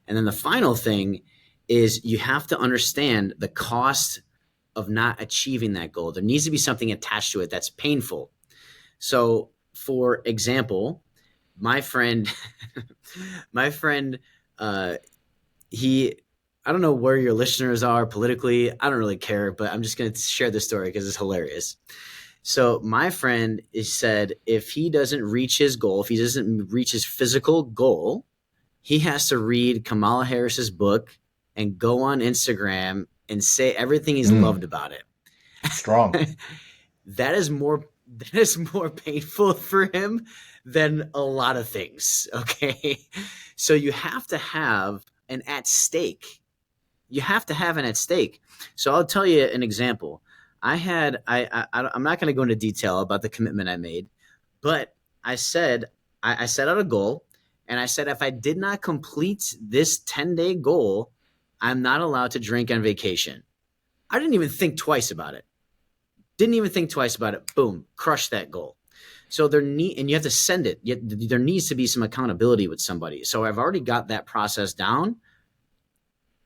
And then the final thing is you have to understand the cost of not achieving that goal. There needs to be something attached to it that's painful. So, for example, my friend, my friend, he, I don't know where your listeners are politically. I don't really care, but I'm just going to share this story because it's hilarious. So my friend is said if he doesn't reach his goal, if he doesn't reach his physical goal, he has to read Kamala Harris's book and go on Instagram and say everything he's loved Mm, about it. strong. That is more painful for him than a lot of things. Okay. So you have to have an at stake. You have to have an at stake. So I'll tell you an example. I'm not going to go into detail about the commitment I made, but I set out a goal and I said if I did not complete this 10-day goal, I'm not allowed to drink on vacation. I didn't even think twice about it. Didn't even think twice about it. Boom, crushed that goal. So and you have to send it. There needs to be some accountability with somebody. So I've already got that process down.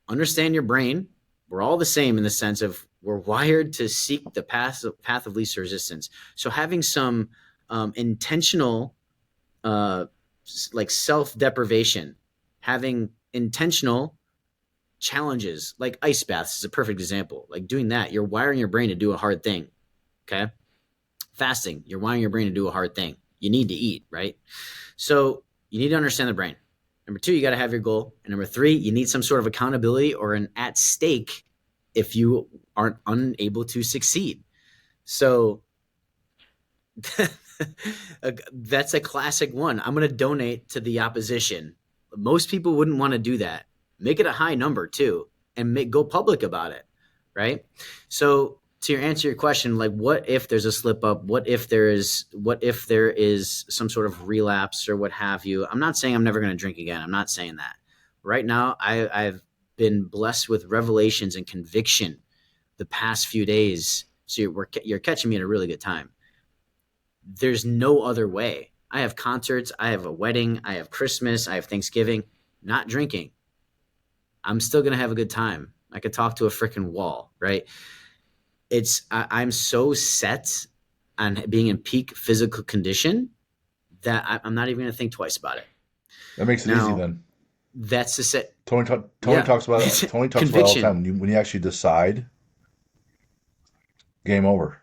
Understand your brain. We're all the same in the sense of we're wired to seek the path of least resistance. So having some intentional, like self-deprivation, having intentional challenges, like ice baths is a perfect example. Like doing that, you're wiring your brain to do a hard thing. Okay. Fasting, you're wiring your brain to do a hard thing. You need to eat, right? So you need to understand the brain. Number 2, you got to have your goal. And number 3, you need some sort of accountability or an at stake if you aren't unable to succeed. So that's a classic one. I'm going to donate to the opposition. Most people wouldn't want to do that. Make it a high number too, and go public about it, right? So to answer your question, like what if there's a slip up? What if there is some sort of relapse or what have you? I'm not saying I'm never going to drink again. I'm not saying that. Right now, I've been blessed with revelations and conviction the past few days. So you're catching me at a really good time. There's no other way. I have concerts. I have a wedding. I have Christmas. I have Thanksgiving. Not drinking. I'm still going to have a good time. I could talk to a freaking wall, right? I'm so set on being in peak physical condition that I'm not even going to think twice about it. That makes it easy then. That's the set. Tony talks about it. Tony talks about it all the time. When you actually decide, game over.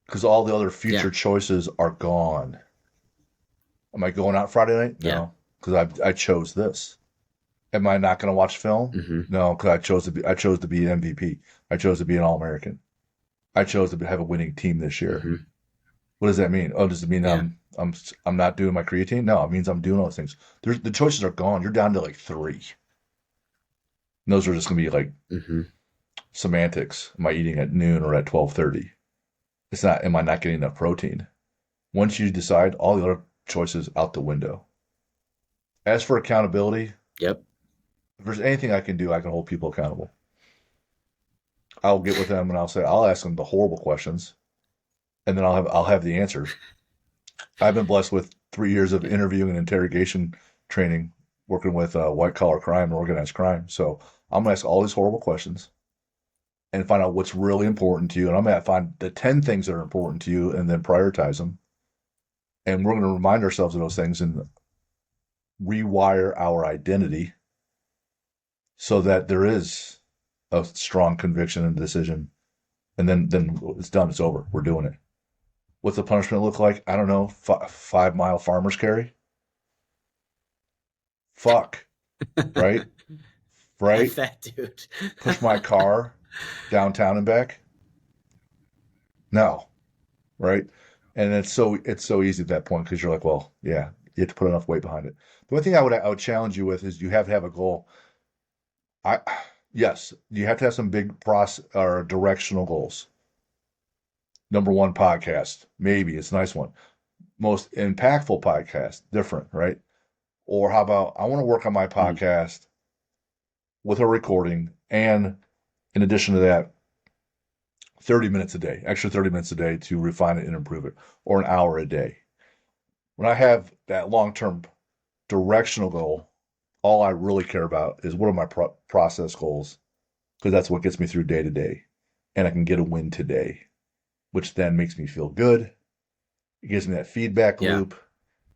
Because all the other future choices are gone. Am I going out Friday night? No, because I chose this. Am I not going to watch film? Mm-hmm. No, because I chose to be MVP. I chose to be an All-American. I chose to have a winning team this year. Mm-hmm. What does that mean? Oh, does it mean I'm not doing my creatine? No, it means I'm doing all those things. The choices are gone. You're down to like 3. And those are just going to be like semantics. Am I eating at noon or at 12:30? It's not. Am I not getting enough protein? Once you decide, all the other choices out the window. As for accountability, yep. If there's anything I can do, I can hold people accountable. I'll get with them and I'll ask them the horrible questions, and then I'll have the answers. I've been blessed with 3 years of interviewing and interrogation training, working with white collar crime and organized crime. So I'm gonna ask all these horrible questions and find out what's really important to you, and I'm gonna find the 10 things that are important to you, and then prioritize them. And we're gonna remind ourselves of those things and rewire our identity so that there is a strong conviction and decision, and then it's done. It's over. We're doing it. What's the punishment look like? I don't know. 5-mile farmer's carry. Fuck. Right. Right. Fat dude. Push my car downtown and back. No. Right. And it's so easy at that point because you're like, well, yeah, you have to put enough weight behind it. The one thing I would challenge you with is you have to have a goal. Yes, you have to have some big or directional goals. Number 1 podcast, maybe it's a nice one. Most impactful podcast, different, right? Or how about I want to work on my podcast with a recording, and in addition to that, 30 minutes a day, extra 30 minutes a day to refine it and improve it, or an hour a day. When I have that long-term directional goal, all I really care about is what are my process goals, because that's what gets me through day to day, and I can get a win today, which then makes me feel good. It gives me that feedback loop.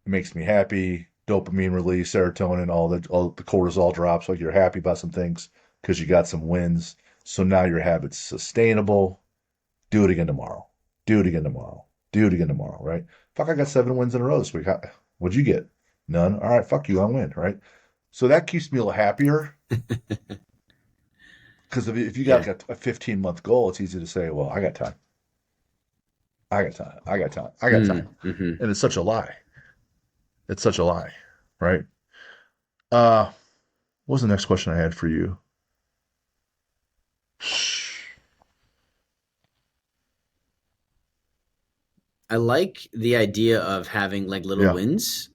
It makes me happy. Dopamine release, serotonin, all the cortisol drops. Like you're happy about some things because you got some wins. So now your habit's sustainable. Do it again tomorrow. Do it again tomorrow. Do it again tomorrow. Right? Fuck, I got 7 wins in a row this week. What'd you get? None. All right. Fuck you. I win. Right? So that keeps me a little happier. Because if you got a 15-month goal, it's easy to say, well, I got time. I got time. I got time. I got time. Mm-hmm. And it's such a lie. It's such a lie, right? What was the next question I had for you? I like the idea of having like little wins.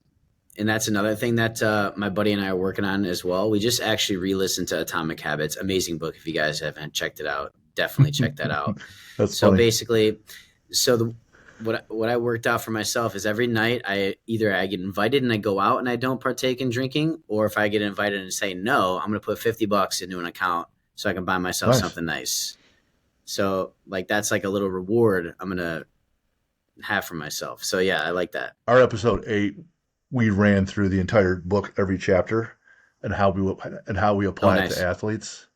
And that's another thing that my buddy and I are working on as well. We just actually re-listened to Atomic Habits. Amazing book. If you guys haven't checked it out, definitely check that out. That's so funny. Basically, what I worked out for myself is every night I get invited and I go out and I don't partake in drinking, or if I get invited and say no, I'm gonna put $50 into an account so I can buy myself Nice. something nice. So like that's like a little reward I'm gonna have for myself. So yeah, I like that. Our episode 8, we ran through the entire book, every chapter, and how we Oh, apply it to nice. athletes.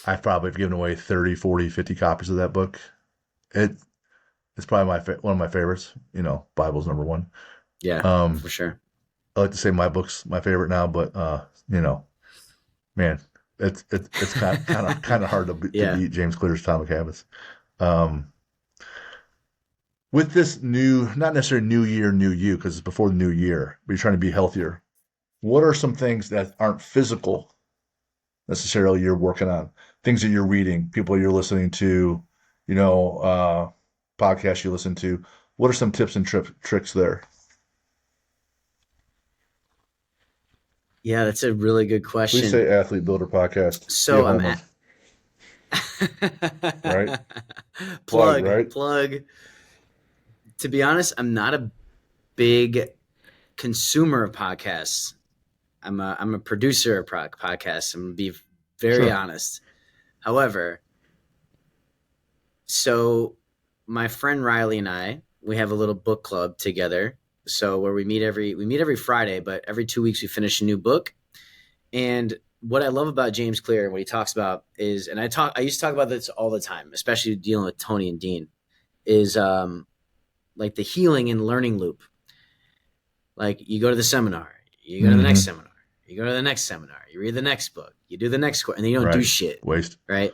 I've probably given away 30, 40, 50 copies of that book. It it's probably one of my favorites. Bible's number one. Yeah, Um, for sure. I like to say my book's my favorite now, but man, it's kind of hard to Yeah. beat James Clear's Atomic Habits. Um, with this new, not necessarily new year, new you, because it's before the new year, but you're trying to be healthier. What are some things that aren't physical necessarily you're working on? Things that you're reading, people you're listening to, you know, uh, podcasts you listen to. What are some tips and tricks there? Yeah, that's a really good Please question. say Athlete Builder Podcast. Be a So I'm homer, at right? Plug, plug, right? plug. To be honest, I'm not a big consumer of podcasts. I'm a producer of podcasts. I'm gonna be very Sure. honest. However, so my friend Riley and we have a little book club together. So where we meet every Friday, but every 2 weeks we finish a new book. And what I love about James Clear and what he talks about is, and I used to talk about this all the time, especially dealing with Tony and Dean, is like the healing and learning loop. Like you go to the seminar, you go to the next Mm-hmm. seminar, you go to the next seminar, you read the next book, you do the next course, and then you don't do Right. shit, Waste. right?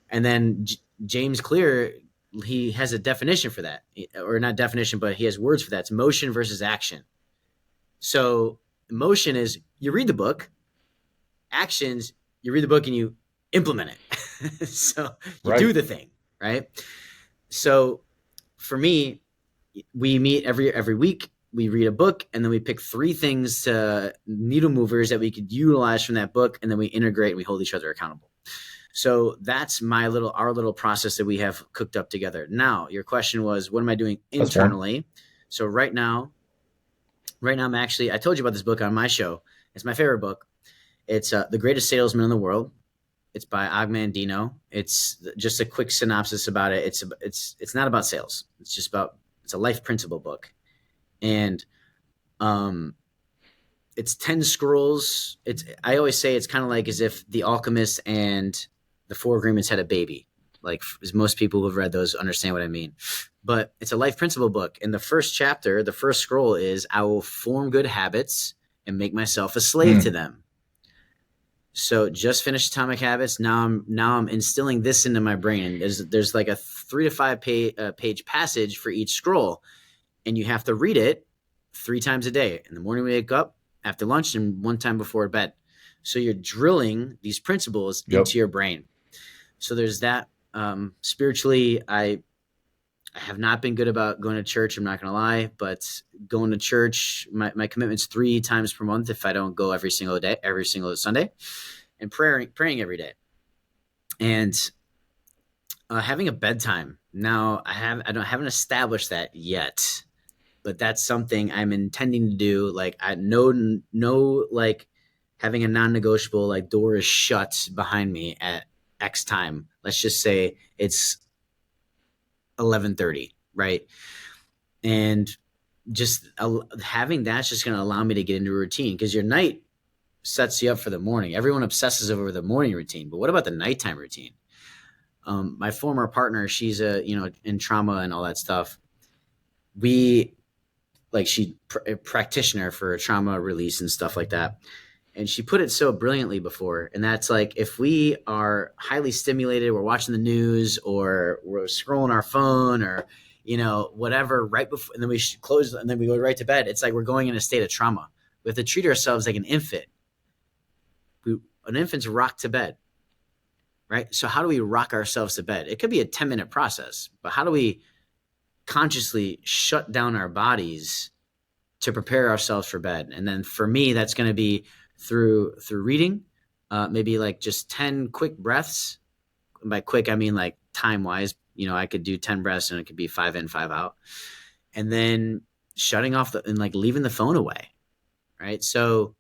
And then James Clear, he has a definition for that, or not definition, but he has words for that. It's motion versus action. So motion is you read the book, actions, you read the book and you implement it. So you do Right. the thing, right? So for me, we meet every week. We read a book and then we pick 3 things needle movers that we could utilize from that book, and then we integrate and we hold each other accountable. So that's our little process that we have cooked up together. Now, your question was, what am I doing That's one. internally? So right now I told you about this book on my show. It's my favorite book. It's The Greatest Salesman in the World. It's by Og Mandino. It's just a quick synopsis about it. It's not about sales. It's a life principle book, and um, it's 10 scrolls. I always say it's kind of like as if The Alchemist and The Four Agreements had a baby. Like as most people who have read those understand what I mean. But it's a life principle book. In the first chapter, the first scroll is I will form good habits and make myself a slave to Mm. them. So just finished Atomic Habits. Now I'm instilling this into my brain. And there's like a 3 to 5 page passage for each scroll, and you have to read it 3 times a day. In the morning we wake up, after lunch, and one time before bed. So you're drilling these principles Yep. into your brain. So there's that. Spiritually, I have not been good about going to church. I'm not going to lie, but going to church, my commitment's 3 times per month if I don't go every single day, every single Sunday, and praying every day. And having a bedtime. Now haven't established that yet, but that's something I'm intending to do. Like I no like having a non-negotiable, like door is shut behind me at X time. Let's just say it's 11:30, right? And just having that's just going to allow me to get into a routine, because your night sets you up for the morning. Everyone obsesses over the morning routine, but what about the nighttime routine? My former partner, she's in trauma and all that stuff. We she a practitioner for trauma release and stuff like that. And she put it so brilliantly before. And that's like, if we are highly stimulated, we're watching the news or we're scrolling our phone or, whatever, right before, and then we should close and then we go right to bed. It's like we're going in a state of trauma. We have to treat ourselves like an infant. An infant's rocked to bed, right? So how do we rock ourselves to bed? It could be a 10-minute process, but how do we consciously shut down our bodies to prepare ourselves for bed? And then for me, that's going to be through reading, maybe like just 10 quick breaths. And by quick, I mean like time wise, I could do 10 breaths and it could be 5 in, 5 out. and then shutting off and like leaving the phone away. Right. So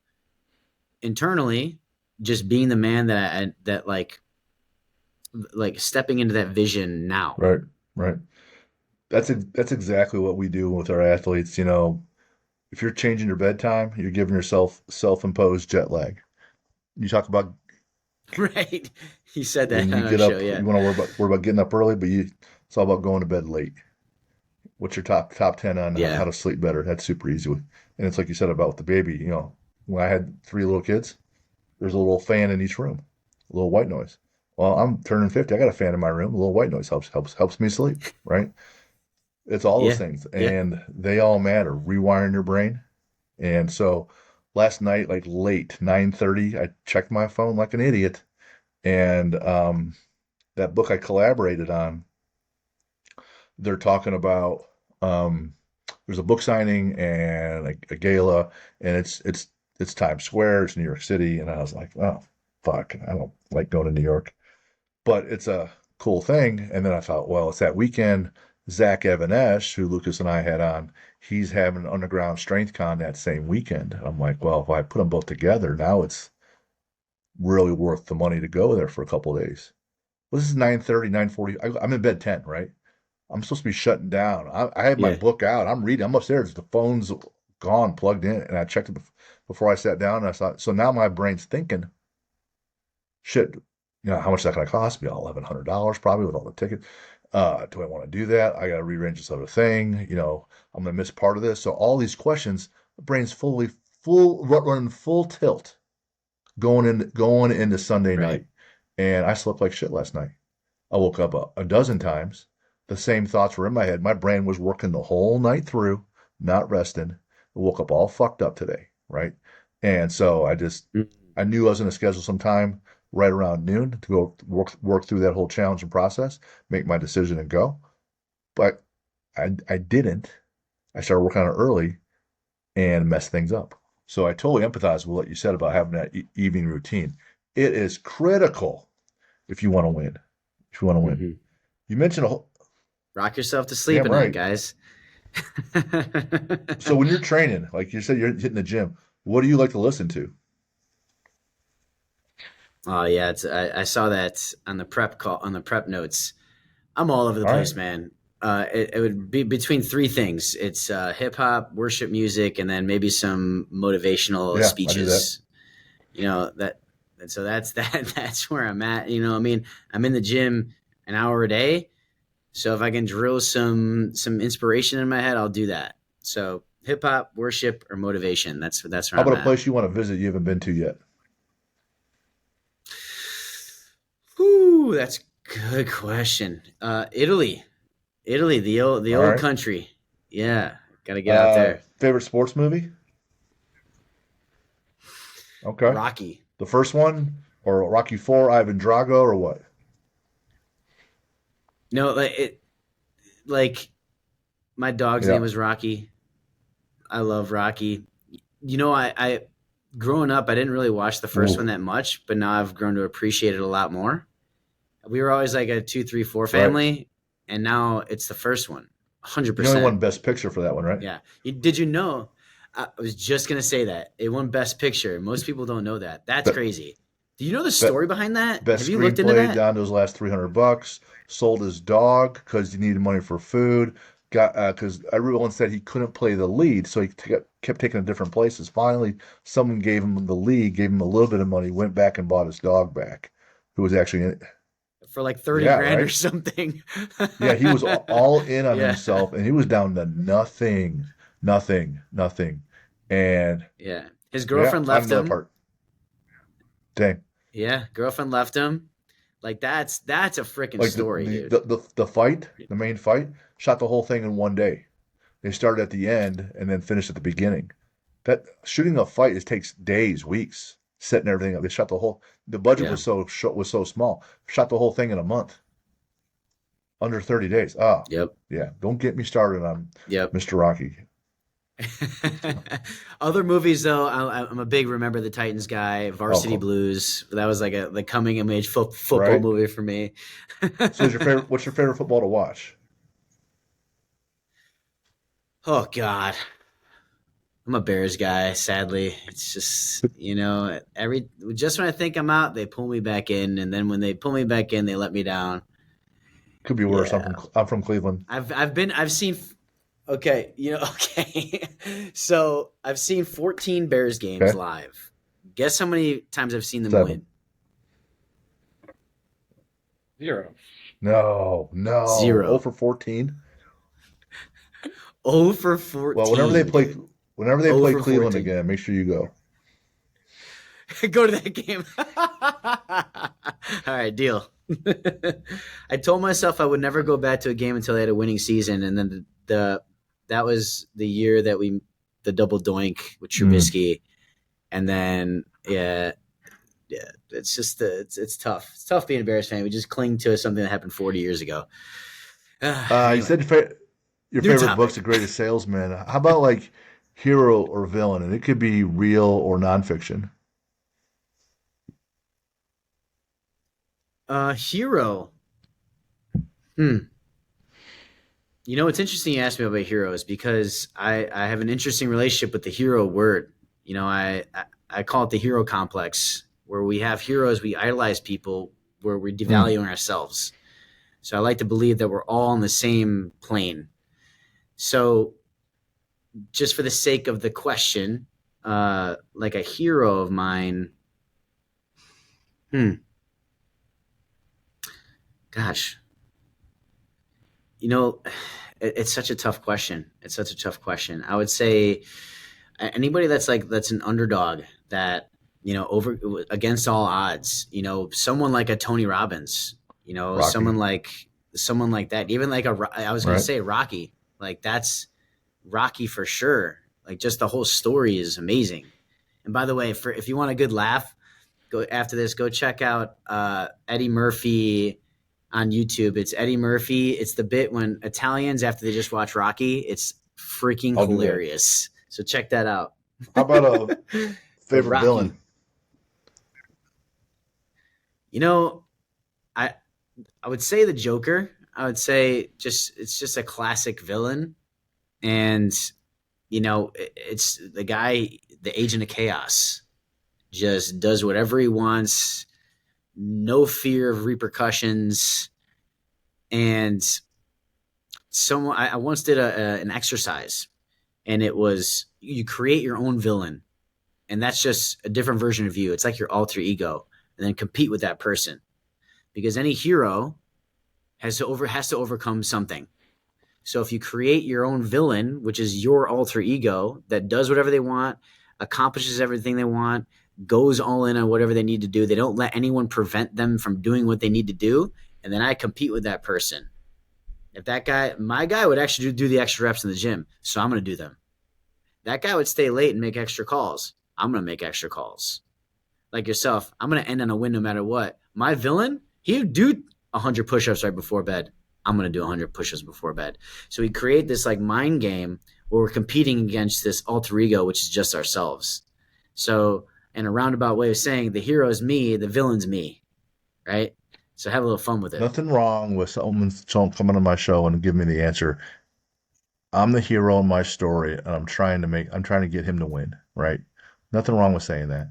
internally, just being the man that like stepping into that vision now. Right, right. That's exactly what we do with our athletes. If you're changing your bedtime, you're giving yourself self-imposed jet lag. You talk about Right. He said when that you on our get show. up, Yeah. you want to worry about getting up early, but it's all about going to bed late. What's your top 10 on how Yeah. to sleep better? That's super easy. And it's like you said about the baby. When I had three little kids, there's a little fan in each room, a little white noise. Well, I'm turning 50. I got a fan in my room. A little white noise helps me sleep, right? It's all those Yeah. things, Yeah. and they all matter. Rewiring your brain. And so last night, like late 9:30, I checked my phone like an idiot, and that book I collaborated on, they're talking about there's a book signing and a gala, and it's Times Square, it's New York City, and I was like, oh fuck, I don't like going to New York, but it's a cool thing. And then I thought, well, it's that weekend. Zach Evanesh, who Lucas and I had on, he's having an underground strength con that same weekend. I'm like, well, if I put them both together, now it's really worth the money to go there for a couple of days. Well, this is 9:30, 9:40. I'm in bed 10, right? I'm supposed to be shutting down. I had my Yeah. book out. I'm reading. I'm upstairs. The phone's gone, plugged in, and I checked it before I sat down. And I thought, so now my brain's thinking, shit, how much is that going to cost me? $1,100 probably with all the tickets. Do I want to do that? I got to rearrange this other thing. I'm going to miss part of this. So all these questions, the brain's running full tilt going into Sunday Right. night, and I slept like shit last night. I woke up a dozen times. The same thoughts were in my head. My brain was working the whole night through, not resting. I woke up all fucked up today, right? And so Mm. I knew I was going to schedule some time right around noon to go work through that whole challenge and process, make my decision and go. But I didn't. I started working on it early and messed things up. So I totally empathize with what you said about having that evening routine. It is critical if you want to win. If you want to win. Hmm. You mentioned a whole, Rock yourself to sleep damn at night, right. guys. So when you're training, like you said, you're hitting the gym. What do you like to listen to? Oh yeah, I saw that on the prep call on the prep notes. I'm all over the All right. place, man. It would be between three things. It's hip hop, worship music, and then maybe some motivational Yeah, I do that. speeches. That, and so that's that. That's where I'm at. I mean, I'm in the gym an hour a day, so if I can drill some inspiration in my head, I'll do that. So hip hop, worship, or motivation. That's where How I'm about a at. place you want to visit you haven't been to yet? Whew, that's a good question. Italy, the All old right. country. Yeah, got to get out there. Favorite sports movie? Okay. Rocky. The first one or Rocky Four, Ivan Drago or what? No, like my dog's name Yeah. was Rocky. I love Rocky. I growing up, I didn't really watch the first one Ooh, that much, but now I've grown to appreciate it a lot more. We were always like a 2, 3, 4 right. family, and now it's the first one, hundred You only percent. won Best Picture for that one, right? Yeah. Did you know? I was just gonna say that it won Best Picture. Most people don't know that. That's Be- crazy. Do you know the be- story behind that? Best Have you looked into screenplay that? down to his last $300. Sold his dog because he needed money for food. Got because everyone said he couldn't play the lead, so he kept taking it different places. Finally, someone gave him the lead, gave him a little bit of money, went back and bought his dog back, who was actually in it. For like 30 Yeah, grand or right. something. Yeah, he was all in on Yeah. himself, and he was down to nothing, nothing, nothing. And Yeah. His yeah, girlfriend I know left that him. part. Dang. Yeah, girlfriend left him. Like that's a freaking Like story, dude. the fight, the main fight, shot the whole thing in one day. They started at the end and then finished at the beginning. That shooting a fight it takes days, weeks, setting everything up. They shot the budget Yeah. was so small. Shot the whole thing in a month, under 30 days. Ah, Yep. yeah. Don't get me started on Yep. Mr. Rocky. Other movies though, I'm a big Remember the Titans guy. Varsity Oh, Blues. That was like the coming of age football right. movie for me. So, what's your favorite football to watch? Oh God, I'm a Bears guy. Sadly, it's just every just when I think I'm out, they pull me back in, and then when they pull me back in, they let me down. Could be worse. Yeah, I'm from Cleveland. I've seen. Okay, okay. So I've seen 14 Bears games Okay, live. Guess how many times I've seen them 7. win? 0. No, no. 0 Zero. for 14. 0 for Well, 14, dude. whenever they 0 play for Cleveland 14. again, make sure you go. Go to that game. All right, deal. I told myself I would never go back to a game until they had a winning season, and then that was the year that we the double doink with Mm. Trubisky, and then yeah, it's just it's tough. It's tough being a Bears fan. We just cling to something that happened 40 years ago. You Anyway, said your new favorite book's topic. The Greatest Salesman. How about like hero or villain? And it could be real or nonfiction. Hero. Hmm. It's interesting you asked me about heroes because I have an interesting relationship with the hero word. I call it the hero complex, where we have heroes, we idolize people, where we're Mm. devaluing ourselves. So I like to believe that we're all on the same plane. So just for the sake of the question, like a hero of mine, hmm, gosh, you know, it's such a tough question. It's such a tough question. I would say anybody that's an underdog that over against all odds, someone like a Tony Robbins, Rocky, someone like that, even like I was going to right? say Rocky, like that's Rocky for sure. Like just the whole story is amazing. And by the way, for if you want a good laugh, go after this, go check out Eddie Murphy on YouTube. It's Eddie Murphy. It's the bit when Italians, after they just watch Rocky, it's freaking I'll do that. hilarious. So check that out. How about a But favorite villain? Rocky, you know, I I would say the Joker. I would say just it's just a classic villain, and it's the guy, the agent of chaos, just does whatever he wants, no fear of repercussions, and someone I once did an exercise, and it was you create your own villain, and that's just a different version of you. It's like your alter ego, and then compete with that person because any hero has to overcome something. So if you create your own villain, which is your alter ego that does whatever they want, accomplishes everything they want, goes all in on whatever they need to do, they don't let anyone prevent them from doing what they need to do, and then I compete with that person. If that guy, my guy would actually do the extra reps in the gym, so I'm going to do them. That guy would stay late and make extra calls. I'm going to make extra calls. Like yourself, I'm going to end on a win no matter what. My villain, he would do 100 push-ups right before bed. I'm going to do 100 push-ups before bed. So we create this like mind game where we're competing against this alter ego, which is just ourselves. So in a roundabout way of saying the hero is me, the villain's me, right? So have a little fun with it. Nothing wrong with someone coming on my show and giving me the answer. I'm the hero in my story, and I'm trying to get him to win, right? Nothing wrong with saying that.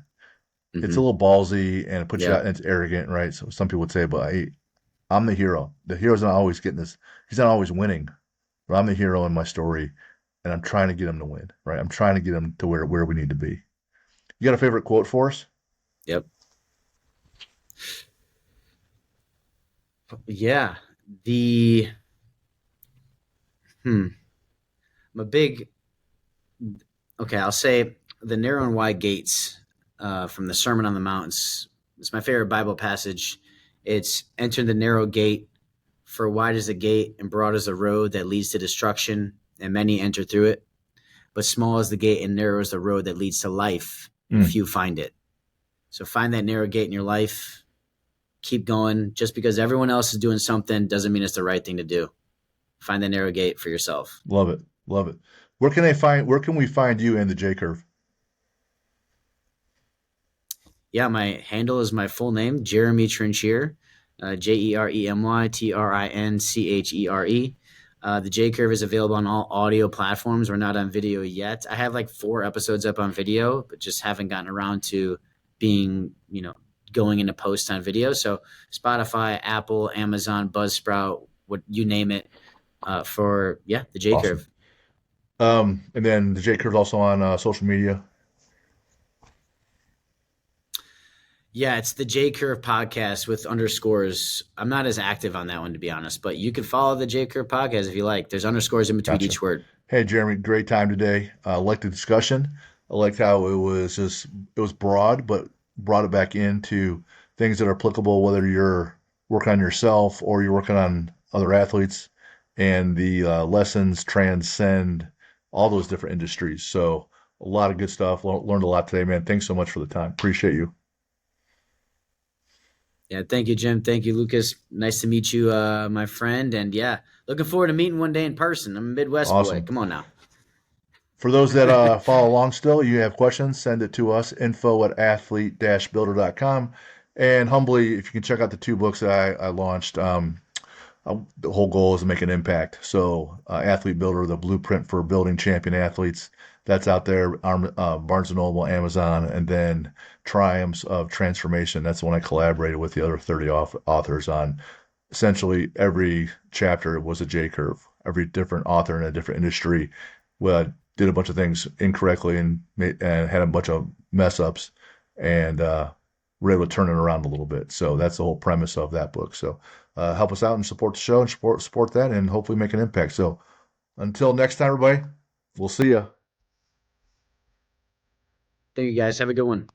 It's a Mm-hmm. little ballsy and it puts you out, Yep. and it's arrogant, right? So some people would say, but I'm the hero. The hero's not always getting this. He's not always winning, but I'm the hero in my story, and I'm trying to get him to win, right? I'm trying to get him to where we need to be. You got a favorite quote for us? Yep. Yeah. The hmm. I'm a big okay, I'll say the narrow and wide gates from the Sermon on the Mount. It's my favorite Bible passage. It's enter the narrow gate, for wide is the gate and broad is the road that leads to destruction, and many enter through it. But small is the gate and narrow is the road that leads to life, and Mm. few find it. So find that narrow gate in your life. Keep going. Just because everyone else is doing something doesn't mean it's the right thing to do. Find the narrow gate for yourself. Love it, love it. Where can we find you in the J curve? Yeah, my handle is my full name, Jeremy Trinchere, Jeremy Trinchere. The J Curve is available on all audio platforms. We're not on video yet. I have like 4 episodes up on video, but just haven't gotten around to being, going into post on video. So Spotify, Apple, Amazon, Buzzsprout, what you name it, the J Awesome. Curve. And then the J Curve's also on social media. Yeah, it's the J Curve podcast with underscores. I'm not as active on that one, to be honest, but you can follow the J Curve podcast if you like. There's underscores in between Gotcha. each word. Hey, Jeremy, great time today. I liked the discussion. I liked how it was broad, but brought it back into things that are applicable, whether you're working on yourself or you're working on other athletes, and the lessons transcend all those different industries. So, a lot of good stuff. Learned a lot today, man. Thanks so much for the time. Appreciate you. Yeah, thank you, Jim. Thank you, Lucas. Nice to meet you, my friend. And yeah, looking forward to meeting one day in person. I'm a Midwest boy. Awesome. Come on now. For those that follow along still, you have questions, send it to us, info@athlete-builder.com. And humbly, if you can check out the 2 books that I launched, the whole goal is to make an impact. So, Athlete Builder, the blueprint for building champion athletes, that's out there, Barnes & Noble, Amazon, and then Triumphs of Transformation. That's the one I collaborated with the other 30 authors on. Essentially, every chapter was a J curve. Every different author in a different industry did a bunch of things incorrectly and had a bunch of mess ups, and we're able to turn it around a little bit. So that's the whole premise of that book. So help us out and support the show and support that, and hopefully make an impact. So until next time, everybody, we'll see you. Thank you, guys. Have a good one.